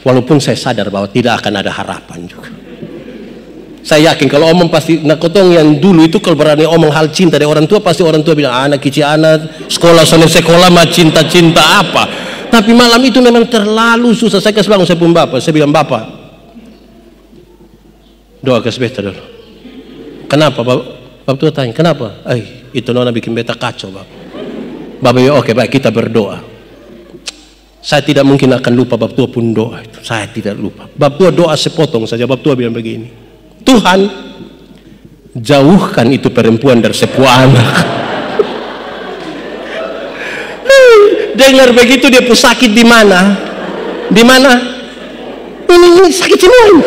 Walaupun saya sadar bahwa tidak akan ada harapan juga. Saya yakin kalau omong pasti, nah kotong yang dulu itu kalau berani omong hal cinta dari orang tua, pasti orang tua bilang anak kecil anak sekolah soalnya sekolah mah cinta-cinta apa. Tapi malam itu memang terlalu susah. Saya kasih bangun saya pun bapak. Saya bilang bapak, doa kasih beta dulu. Kenapa bapak? Bapak tua tanya kenapa? Itu Nona bikin beta kacau bapak. Bapak ya oke baik kita berdoa. Saya tidak mungkin akan lupa bapak tua pun doa itu. Saya tidak lupa. Bapak tua doa sepotong saja. Bapak tua bilang begini. Tuhan, jauhkan itu perempuan dari sebuah anak. Dengar begitu dia pun sakit di mana? Di mana? Ini sakit semua ini.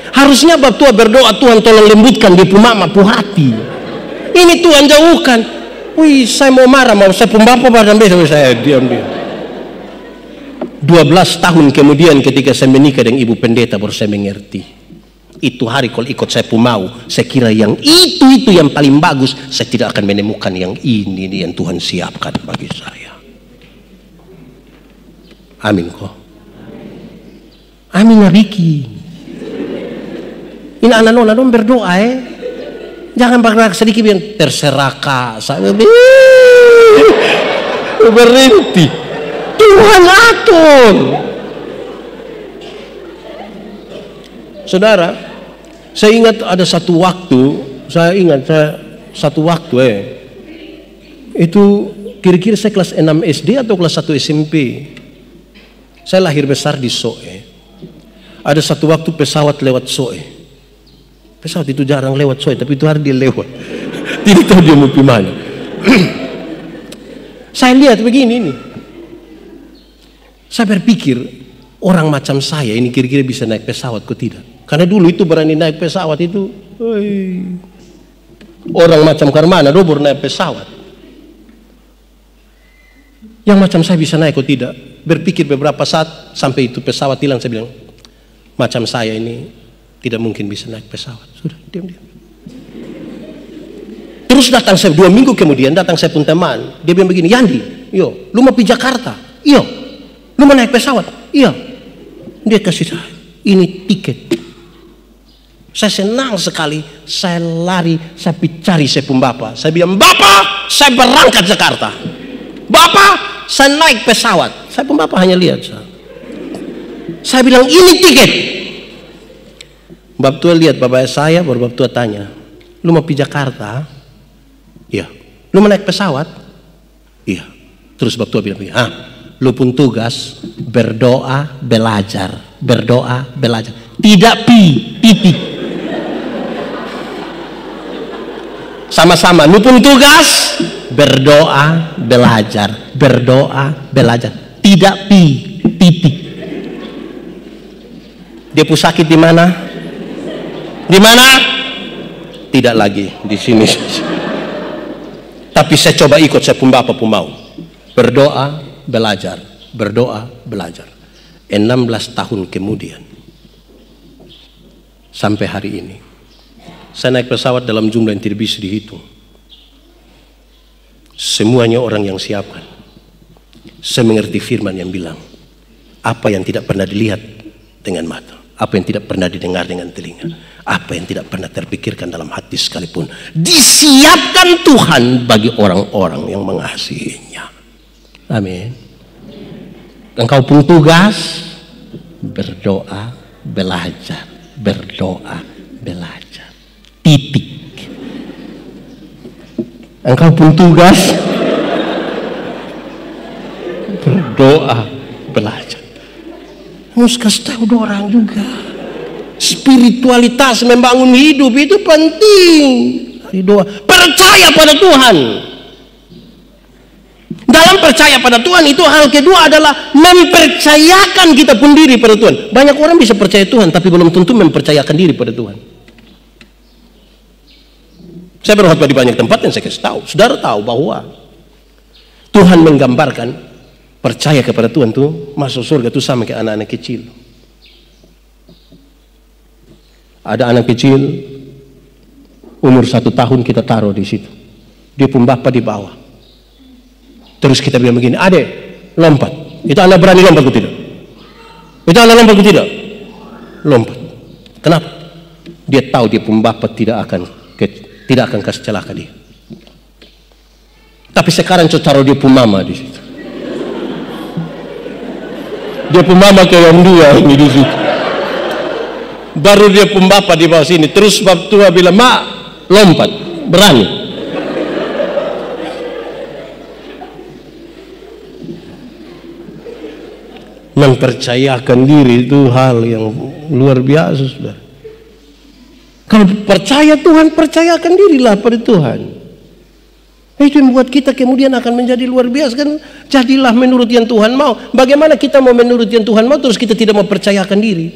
Harusnya bapak tua berdoa Tuhan tolong lembutkan dia pun mama pun hati. Ini Tuhan jauhkan. Wih saya mau marah mau saya pun bapak badan besok saya diam-diam. 12 tahun kemudian ketika saya menikah dengan ibu pendeta baru saya mengerti. Itu hari kalau ikut saya pun mau, saya kira yang itu yang paling bagus, saya tidak akan menemukan yang ini yang Tuhan siapkan bagi saya. Amin kok. Amin Riki. Ini anak nona dong berdoa Jangan bergerak sedikit yang terserah kak. Saya berhenti. Tuhan atur. Saudara, saya ingat ada satu waktu. Itu kira-kira saya kelas 6 SD atau kelas 1 SMP. Saya lahir besar di Soe. Ada satu waktu pesawat lewat Soe. Pesawat itu jarang lewat Soe, tapi itu hari dia lewat. Tidak tahu dia mau gimana. Saya lihat begini nih. Saya berpikir orang macam saya ini kira-kira bisa naik pesawat kok tidak? Karena dulu itu berani naik pesawat itu, orang macam Karmana dobor naik pesawat. Yang macam saya bisa naik kok tidak? Berpikir beberapa saat sampai itu pesawat hilang, saya bilang, macam saya ini tidak mungkin bisa naik pesawat. Sudah, diam-diam. Terus datang saya 2 minggu kemudian datang saya pun teman. Dia bilang begini, Yandi, yo, lu mau pergi Jakarta? Iya. Lu mau naik pesawat? Iya. Dia kasih saya, ini tiket. Saya senang sekali. Saya lari, saya cari saya pun bapak. Saya bilang, Bapak, saya berangkat Jakarta. Bapak, saya naik pesawat. Saya pun bapak hanya lihat. Saya bilang, ini tiket. Bapak tua lihat bapak saya, baru bapak tua tanya, lu mau pergi Jakarta? Iya. Lu mau naik pesawat? Iya. Terus bapak tua bilang, lu pun tugas berdoa, belajar. Berdoa, belajar. Tidak titik. Sama-sama, lu pun tugas berdoa, belajar. Berdoa, belajar. Tidak titik. Dia pun sakit di mana? Di mana? Tidak lagi di sini. Tapi saya coba ikut, saya pun bapak pun mau. Berdoa, belajar. Berdoa, belajar. 16 tahun kemudian sampai hari ini saya naik pesawat dalam jumlah yang tidak bisa dihitung. Semuanya orang yang siapkan. Saya mengerti firman yang bilang, apa yang tidak pernah dilihat dengan mata, apa yang tidak pernah didengar dengan telinga, apa yang tidak pernah terpikirkan dalam hati sekalipun, disiapkan Tuhan bagi orang-orang yang mengasihinya. Amin. Engkau pun tugas berdoa, belajar. Berdoa, belajar. Titik. Engkau pun tugas berdoa, belajar. Harus kasih tahu orang juga. Spiritualitas membangun hidup itu penting. Doa. Percaya pada Tuhan. Dalam percaya pada Tuhan itu hal kedua adalah mempercayakan kita pun diri pada Tuhan. Banyak orang bisa percaya Tuhan tapi belum tentu mempercayakan diri pada Tuhan. Saya berkhotbah di banyak tempat dan saya kasih tahu. Saudara tahu bahwa Tuhan menggambarkan percaya kepada Tuhan tuh masuk surga tuh sama kayak anak-anak kecil. Ada anak kecil umur 1 tahun kita taruh di situ. Dia pun bapak di bawah. Terus kita bilang begini, adek lompat. Itu anak berani lompat atau tidak? Itu anak lompat atau tidak? Lompat. Kenapa? Dia tahu dia pun bapak tidak akan kasih celaka dia. Tapi sekarang coba taruh dia pun mama di situ. Dia pun mama kayak yang dua ini di situ. Baru dia pun bapak di bawah sini. Terus bapak tua bilang, mak lompat, berani. Mempercayakan diri itu hal yang luar biasa, sudah. Kalau percaya Tuhan, percayakan dirilah pada Tuhan. Itu yang membuat kita kemudian akan menjadi luar biasa kan. Jadilah menurut yang Tuhan mau. Bagaimana kita mau menurut yang Tuhan mau terus kita tidak mau percayakan diri?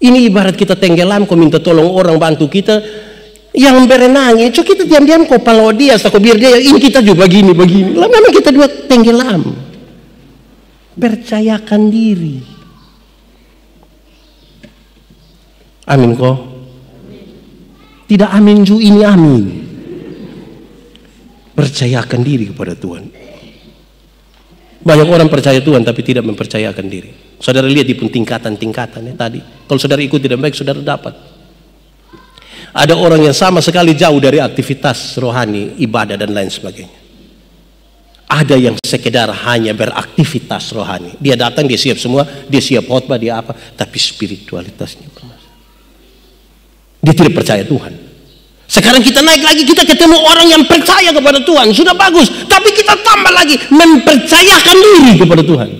Ini ibarat kita tenggelam, kau minta tolong orang bantu kita yang berenang. Coba kita diam-diam kau palau dia, kau biar dia ini kita juga begini. Lah memang kita dua tenggelam. Percayakan diri. Amin kok. Tidak amin ju ini amin. Percayakan diri kepada Tuhan. Banyak orang percaya Tuhan tapi tidak mempercayakan diri. Saudara lihat di pun tingkatan-tingkatannya tadi. Kalau saudara ikut tidak baik, saudara dapat. Ada orang yang sama sekali jauh dari aktivitas rohani, ibadah dan lain sebagainya. Ada yang sekedar hanya beraktivitas rohani. Dia datang, dia siap semua, dia siap khotbah, dia apa, tapi spiritualitasnya bermasalah. Dia tidak percaya Tuhan. Sekarang kita naik lagi, kita ketemu orang yang percaya kepada Tuhan, sudah bagus, tapi kita tambah lagi mempercayakan diri kepada Tuhan.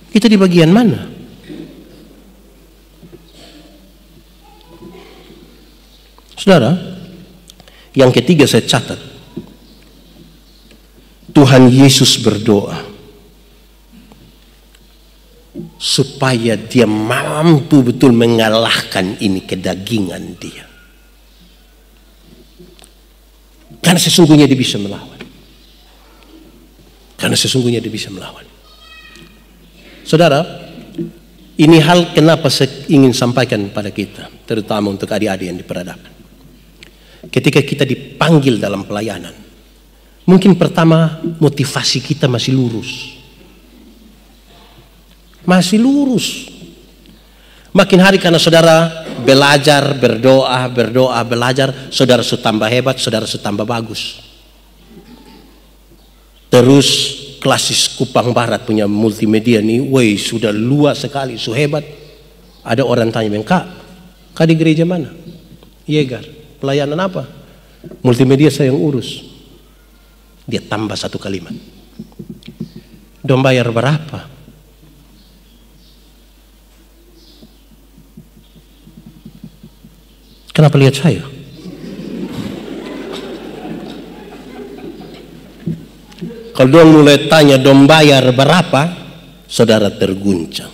Kita di bagian mana? Saudara, yang ketiga saya catat, Tuhan Yesus berdoa supaya dia mampu betul mengalahkan ini kedagingan dia. Karena sesungguhnya dia bisa melawan. Karena sesungguhnya dia bisa melawan. Saudara, ini hal kenapa saya ingin sampaikan pada kita, terutama untuk adik-adik yang di peradaban. Ketika kita dipanggil dalam pelayanan, mungkin pertama motivasi kita masih lurus. Masih lurus. Makin hari karena saudara belajar, berdoa, belajar, saudara sudah tambah hebat, saudara sudah tambah bagus. Terus klasis Kupang Barat punya multimedia nih, woi sudah luas sekali, so hebat. Ada orang tanya, Kak di gereja mana? Yegar, pelayanan apa? Multimedia saya yang urus. Dia tambah satu kalimat. Dong bayar berapa? Kenapa lihat saya? Kalau dong mulai tanya dong bayar berapa, saudara terguncang.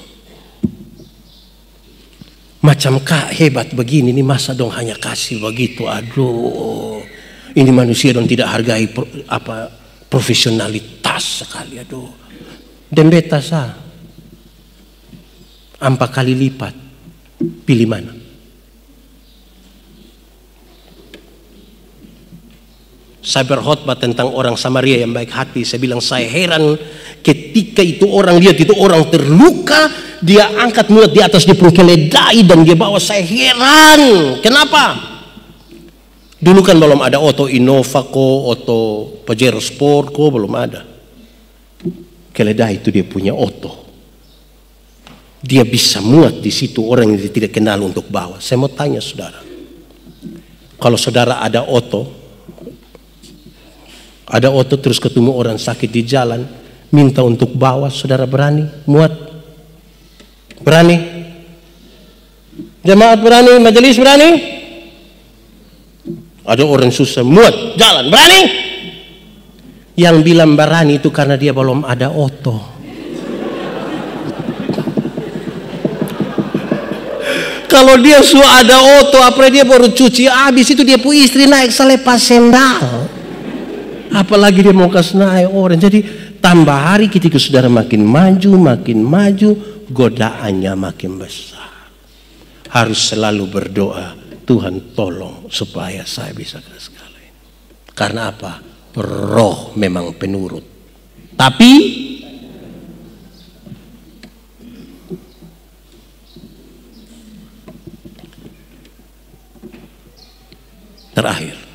Macam Kak hebat begini, ini masa dong hanya kasih begitu? Aduh, ini manusia dong tidak hargai profesionalitas sekali. Aduh, dembeta sah 4 kali lipat, pilih mana? Saya berkhotbah tentang orang Samaria yang baik hati. Saya bilang saya heran ketika itu orang lihat itu orang terluka, dia angkat mulut di atas, dia pun keledai dan dia bawa. Saya heran. Kenapa? Dulu kan belum ada Auto Innova ko, Auto Pajero Sport ko, belum ada. Keledai itu dia punya Auto. Dia bisa muat di situ orang yang tidak kenal untuk bawa. Saya mau tanya saudara, kalau saudara ada Auto terus ketemu orang sakit di jalan, minta untuk bawa, saudara berani muat? Berani? Jemaat berani? Majelis berani? Ada orang susah muat jalan, berani? Yang bilang berani itu karena dia belum ada Auto. Kalau dia sudah ada Auto, apa dia baru cuci habis itu dia punya istri naik selepas sendal. Apalagi dia mau kasih naik orang. Jadi tambah hari ketika saudara makin maju, godaannya makin besar. Harus selalu berdoa, Tuhan tolong supaya saya bisa ke skala ini. Karena apa? Roh memang penurut. Tapi terakhir,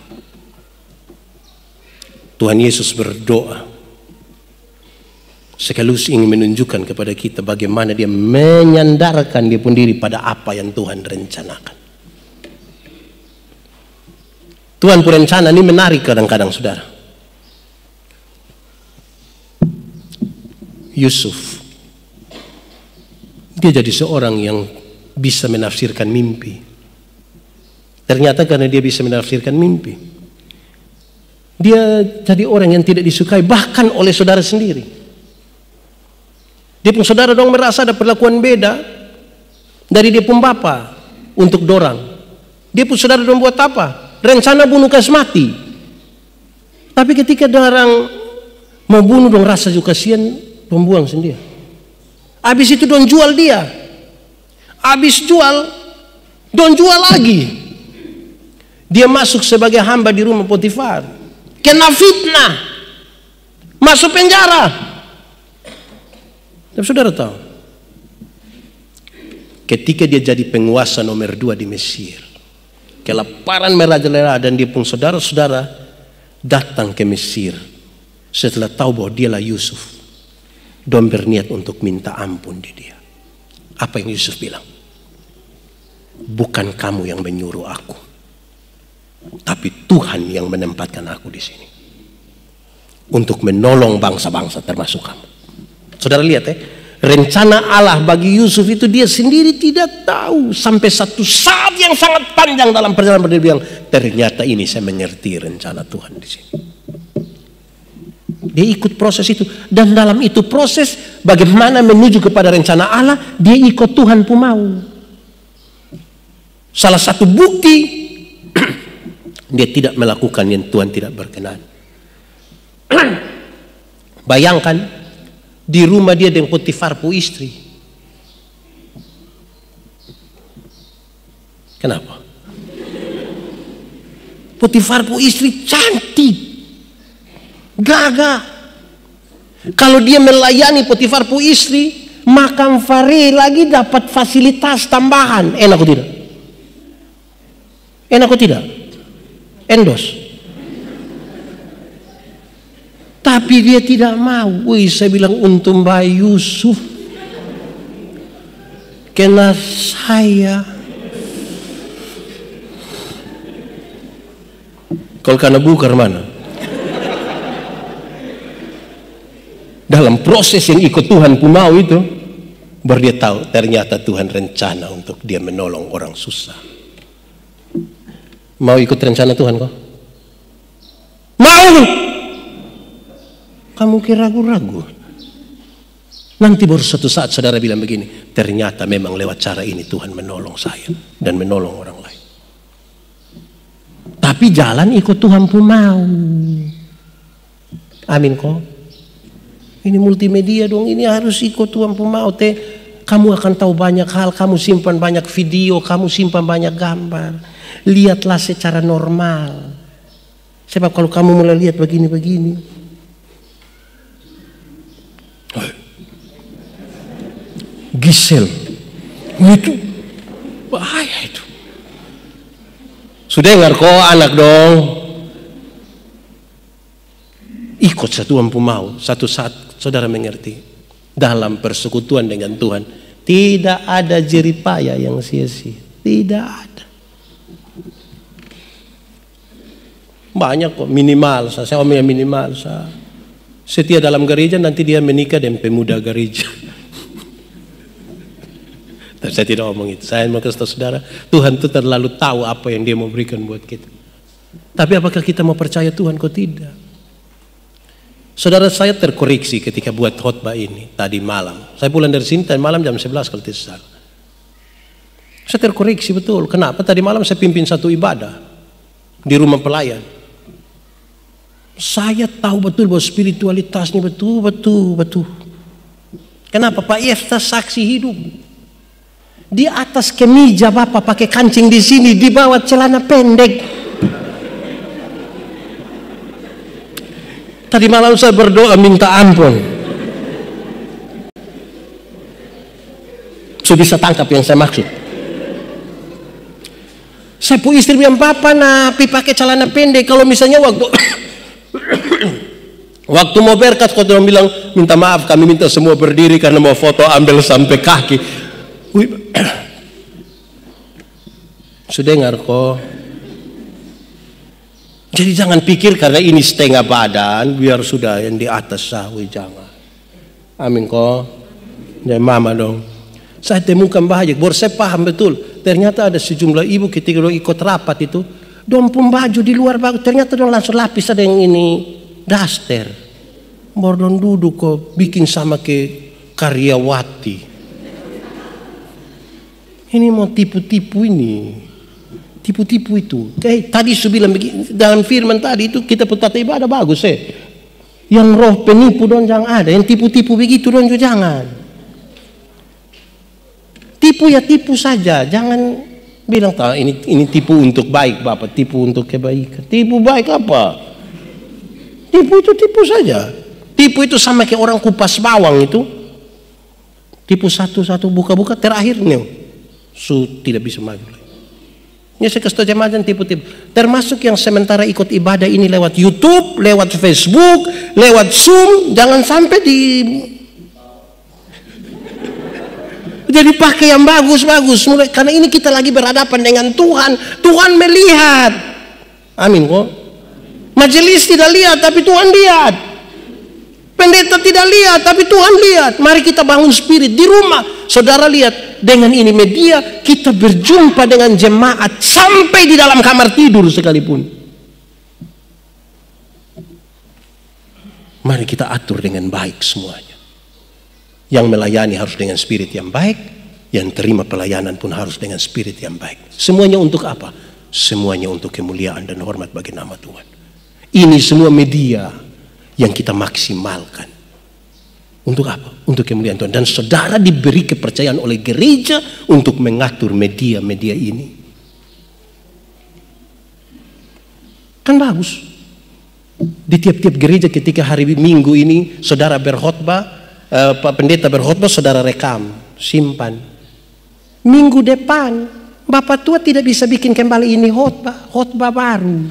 Tuhan Yesus berdoa sekaligus ingin menunjukkan kepada kita bagaimana dia menyandarkan dia pun diri pada apa yang Tuhan rencanakan. Tuhan pun rencana ini menarik kadang-kadang saudara. Yusuf, dia jadi seorang yang bisa menafsirkan mimpi. Ternyata karena dia bisa menafsirkan mimpi, dia jadi orang yang tidak disukai bahkan oleh saudara sendiri. Dia pun saudara dong merasa ada perlakuan beda dari dia pun bapa untuk dorang. Dia pun saudara dong buat apa? Rencana bunuh kas mati. Tapi ketika dorang mau bunuh dong rasa juga kasihan, dong buang sendiri. Habis itu dong jual dia. Habis jual, dong jual lagi. Dia masuk sebagai hamba di rumah Potifar. Kena fitnah, masuk penjara. Tapi saudara tahu, ketika dia jadi penguasa nomor 2 di Mesir, kelaparan merajalela dan dia pun saudara-saudara datang ke Mesir setelah tahu bahwa dialah Yusuf. Dong berniat untuk minta ampun di dia. Apa yang Yusuf bilang? Bukan kamu yang menyuruh aku, tapi Tuhan yang menempatkan aku di sini untuk menolong bangsa-bangsa termasuk kamu. Saudara lihat ya, rencana Allah bagi Yusuf itu dia sendiri tidak tahu. Sampai satu saat yang sangat panjang dalam perjalanan dia bilang, ternyata ini saya mengerti rencana Tuhan di sini. Dia ikut proses itu, dan dalam itu proses bagaimana menuju kepada rencana Allah, dia ikut Tuhan pun mau. Salah satu bukti dia tidak melakukan yang Tuhan tidak berkenan. Bayangkan di rumah dia dengan Potifar pu istri. Kenapa? Potifar pu istri cantik, gagah. Kalau dia melayani Potifar pu istri, makan fare lagi dapat fasilitas tambahan. Enak atau tidak? Enak atau tidak? Endos. Tapi dia tidak mau. Wih, saya bilang untung Bayi Yusuf kena saya. Kalau karena bukar mana? Dalam proses yang ikut Tuhan pun mau itu, baru dia tahu ternyata Tuhan rencana untuk dia menolong orang susah. Mau ikut rencana Tuhan kok? Mau? Kamu kira ragu-ragu? Nanti baru suatu saat saudara bilang begini, ternyata memang lewat cara ini Tuhan menolong saya dan menolong orang lain. Tapi jalan ikut Tuhan pun mau. Amin kok. Ini multimedia dong, ini harus ikut Tuhan pun mau. Kamu akan tahu banyak hal, kamu simpan banyak video, kamu simpan banyak gambar. Lihatlah secara normal. Sebab kalau kamu mulai lihat begini-begini, Gisel, itu bahaya itu. Sudah dengar kok anak dong. Ikut Tuhan pun mau. Satu saat saudara mengerti, dalam persekutuan dengan Tuhan tidak ada jeripaya yang sia-sia. Tidak ada. Banyak kok, minimal saya omongnya minimal saya. Setia dalam gereja, nanti dia menikah dengan pemuda gereja. Tapi saya tidak omong itu. Saya mau kasih tahu saudara, Tuhan itu terlalu tahu apa yang dia mau berikan buat kita. Tapi apakah kita mau percaya Tuhan? Kok tidak? Saudara, saya terkoreksi ketika buat khotbah ini tadi malam. Saya pulang dari sini tadi malam jam 11 kalau tidak salah. Saya terkoreksi betul. Kenapa? Tadi malam saya pimpin satu ibadah di rumah pelayan. Saya tahu betul bahwa spiritualitasnya betul. Kenapa? Pak Yefta saksi hidup. Di atas kemeja Bapak pakai kancing di sini, di bawah celana pendek. Tadi malam saya berdoa minta ampun. Sudah bisa tangkap yang saya maksud. Saya pu istri bilang, Papa napi pakai celana pendek. Kalau misalnya waktu mau berkat, kau bilang minta maaf, kami minta semua berdiri karena mau foto ambil sampai kaki. Sudah dengar kok. Jadi jangan pikir karena ini setengah badan biar sudah yang di atas sawi, jangan. Amin kok. Dan mama dong. Saya temukan bahagia, baru saya paham betul. Ternyata ada sejumlah ibu ketika ikut rapat itu, dong pun baju di luar bagus. Ternyata dong langsung lapis ada yang ini daster. Baru dong duduk kok bikin sama ke karyawati. Ini mau tipu-tipu ini. Tipu-tipu itu. Tadi saya bilang begini, dalam firman tadi itu kita tata ibadah bagus Yang roh penipu dong jangan ada. Yang tipu-tipu begitu dong juga jangan. Tipu ya tipu saja. Jangan bilang ini tipu untuk baik Bapak. Tipu untuk kebaikan. Tipu baik apa? Tipu itu tipu saja. Tipu itu sama kayak orang kupas bawang itu. Tipu satu buka-buka terakhir nih, tidak bisa maju lagi. Ya saya kasih tahu jemaat tipu-tipu. Termasuk yang sementara ikut ibadah ini lewat YouTube, lewat Facebook, lewat Zoom, jangan sampai jadi pakai yang bagus-bagus. Karena ini kita lagi berhadapan dengan Tuhan. Tuhan melihat. Amin kok. Majelis tidak lihat, tapi Tuhan lihat. Pendeta tidak lihat, tapi Tuhan lihat. Mari kita bangun spirit di rumah. Saudara lihat, dengan ini media kita berjumpa dengan jemaat sampai di dalam kamar tidur sekalipun. Mari kita atur dengan baik semuanya. Yang melayani harus dengan spirit yang baik, yang terima pelayanan pun harus dengan spirit yang baik. Semuanya untuk apa? Semuanya untuk kemuliaan dan hormat bagi nama Tuhan. Ini semua media yang kita maksimalkan. Untuk apa? Untuk kemuliaan Tuhan. Dan saudara diberi kepercayaan oleh gereja untuk mengatur media-media ini. Kan bagus. Di tiap-tiap gereja ketika hari Minggu ini saudara berkhotbah, Pak Pendeta berkhotbah, saudara rekam, simpan. Minggu depan Bapak tua tidak bisa bikin kembali ini khotbah baru.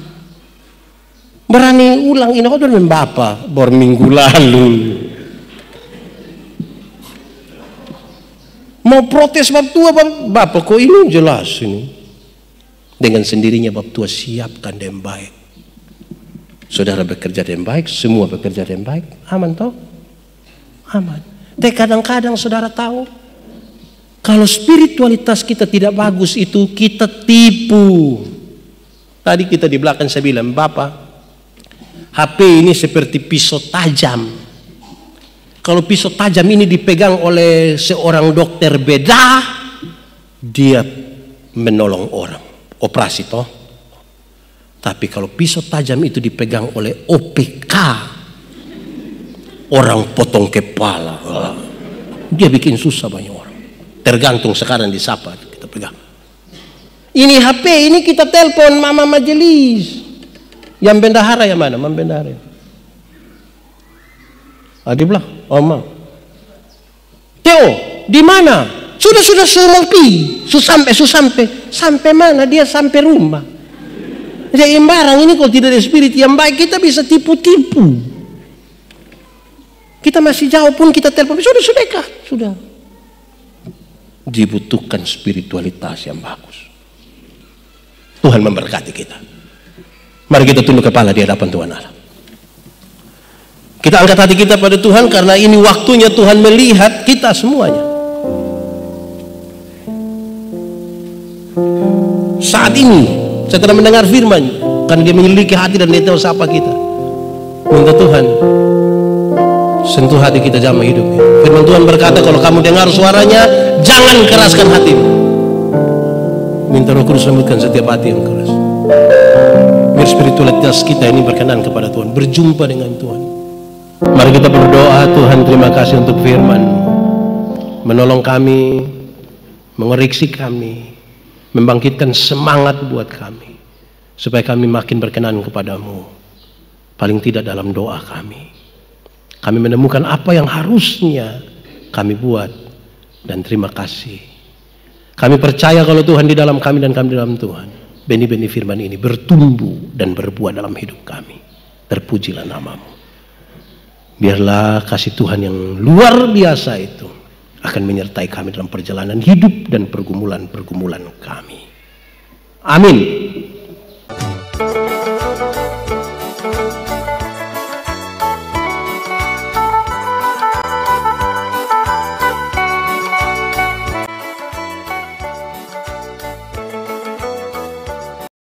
Berani ulang ini khotbah dengan Bapak baru minggu lalu. Mau protes bab tua, Bapak kok ini jelas ini. Dengan sendirinya bab tua siapkan dengan baik. Saudara bekerja dengan baik, semua bekerja dengan baik, aman toh? Aman. Tapi kadang-kadang saudara tahu, kalau spiritualitas kita tidak bagus itu kita tipu. Tadi kita di belakang saya bilang, Bapak, HP ini seperti pisau tajam. Kalau pisau tajam ini dipegang oleh seorang dokter bedah, dia menolong orang, operasi toh. Tapi kalau pisau tajam itu dipegang oleh OPK, orang potong kepala, dia bikin susah banyak orang. Tergantung sekarang disapa kita pegang. Ini HP, ini kita telepon mama majelis. Yang bendahara yang mana? Mam bendahara. Dia bilang, Oma, Teo, di mana? Sudah selopi, sampai mana? Dia sampai rumah. Jadi barang ini kalau tidak ada spirit yang baik kita bisa tipu-tipu. Kita masih jauh pun kita telepon, sudah dekat, sudah. Dibutuhkan spiritualitas yang bagus. Tuhan memberkati kita. Mari kita tunduk kepala di hadapan Tuhan Allah. Kita angkat hati kita pada Tuhan karena ini waktunya Tuhan melihat kita semuanya. Saat ini saya telah mendengar firman, karena dia memiliki hati dan dia tahu siapa kita. Minta Tuhan sentuh hati kita jamah hidupnya. Firman Tuhan berkata, kalau kamu dengar suaranya, jangan keraskan hatimu. Minta Roh Kudus lembutkan setiap hati yang keras. Biar spiritualitas kita ini berkenan kepada Tuhan, berjumpa dengan Tuhan. Mari kita berdoa. Tuhan, terima kasih untuk firman, menolong kami, mengoreksi kami, membangkitkan semangat buat kami, supaya kami makin berkenan kepadamu. Paling tidak dalam doa kami menemukan apa yang harusnya kami buat. Dan terima kasih, kami percaya kalau Tuhan di dalam kami dan kami di dalam Tuhan, benih-benih firman ini bertumbuh dan berbuah dalam hidup kami. Terpujilah namamu. Biarlah kasih Tuhan yang luar biasa itu akan menyertai kami dalam perjalanan hidup dan pergumulan-pergumulan kami. Amin.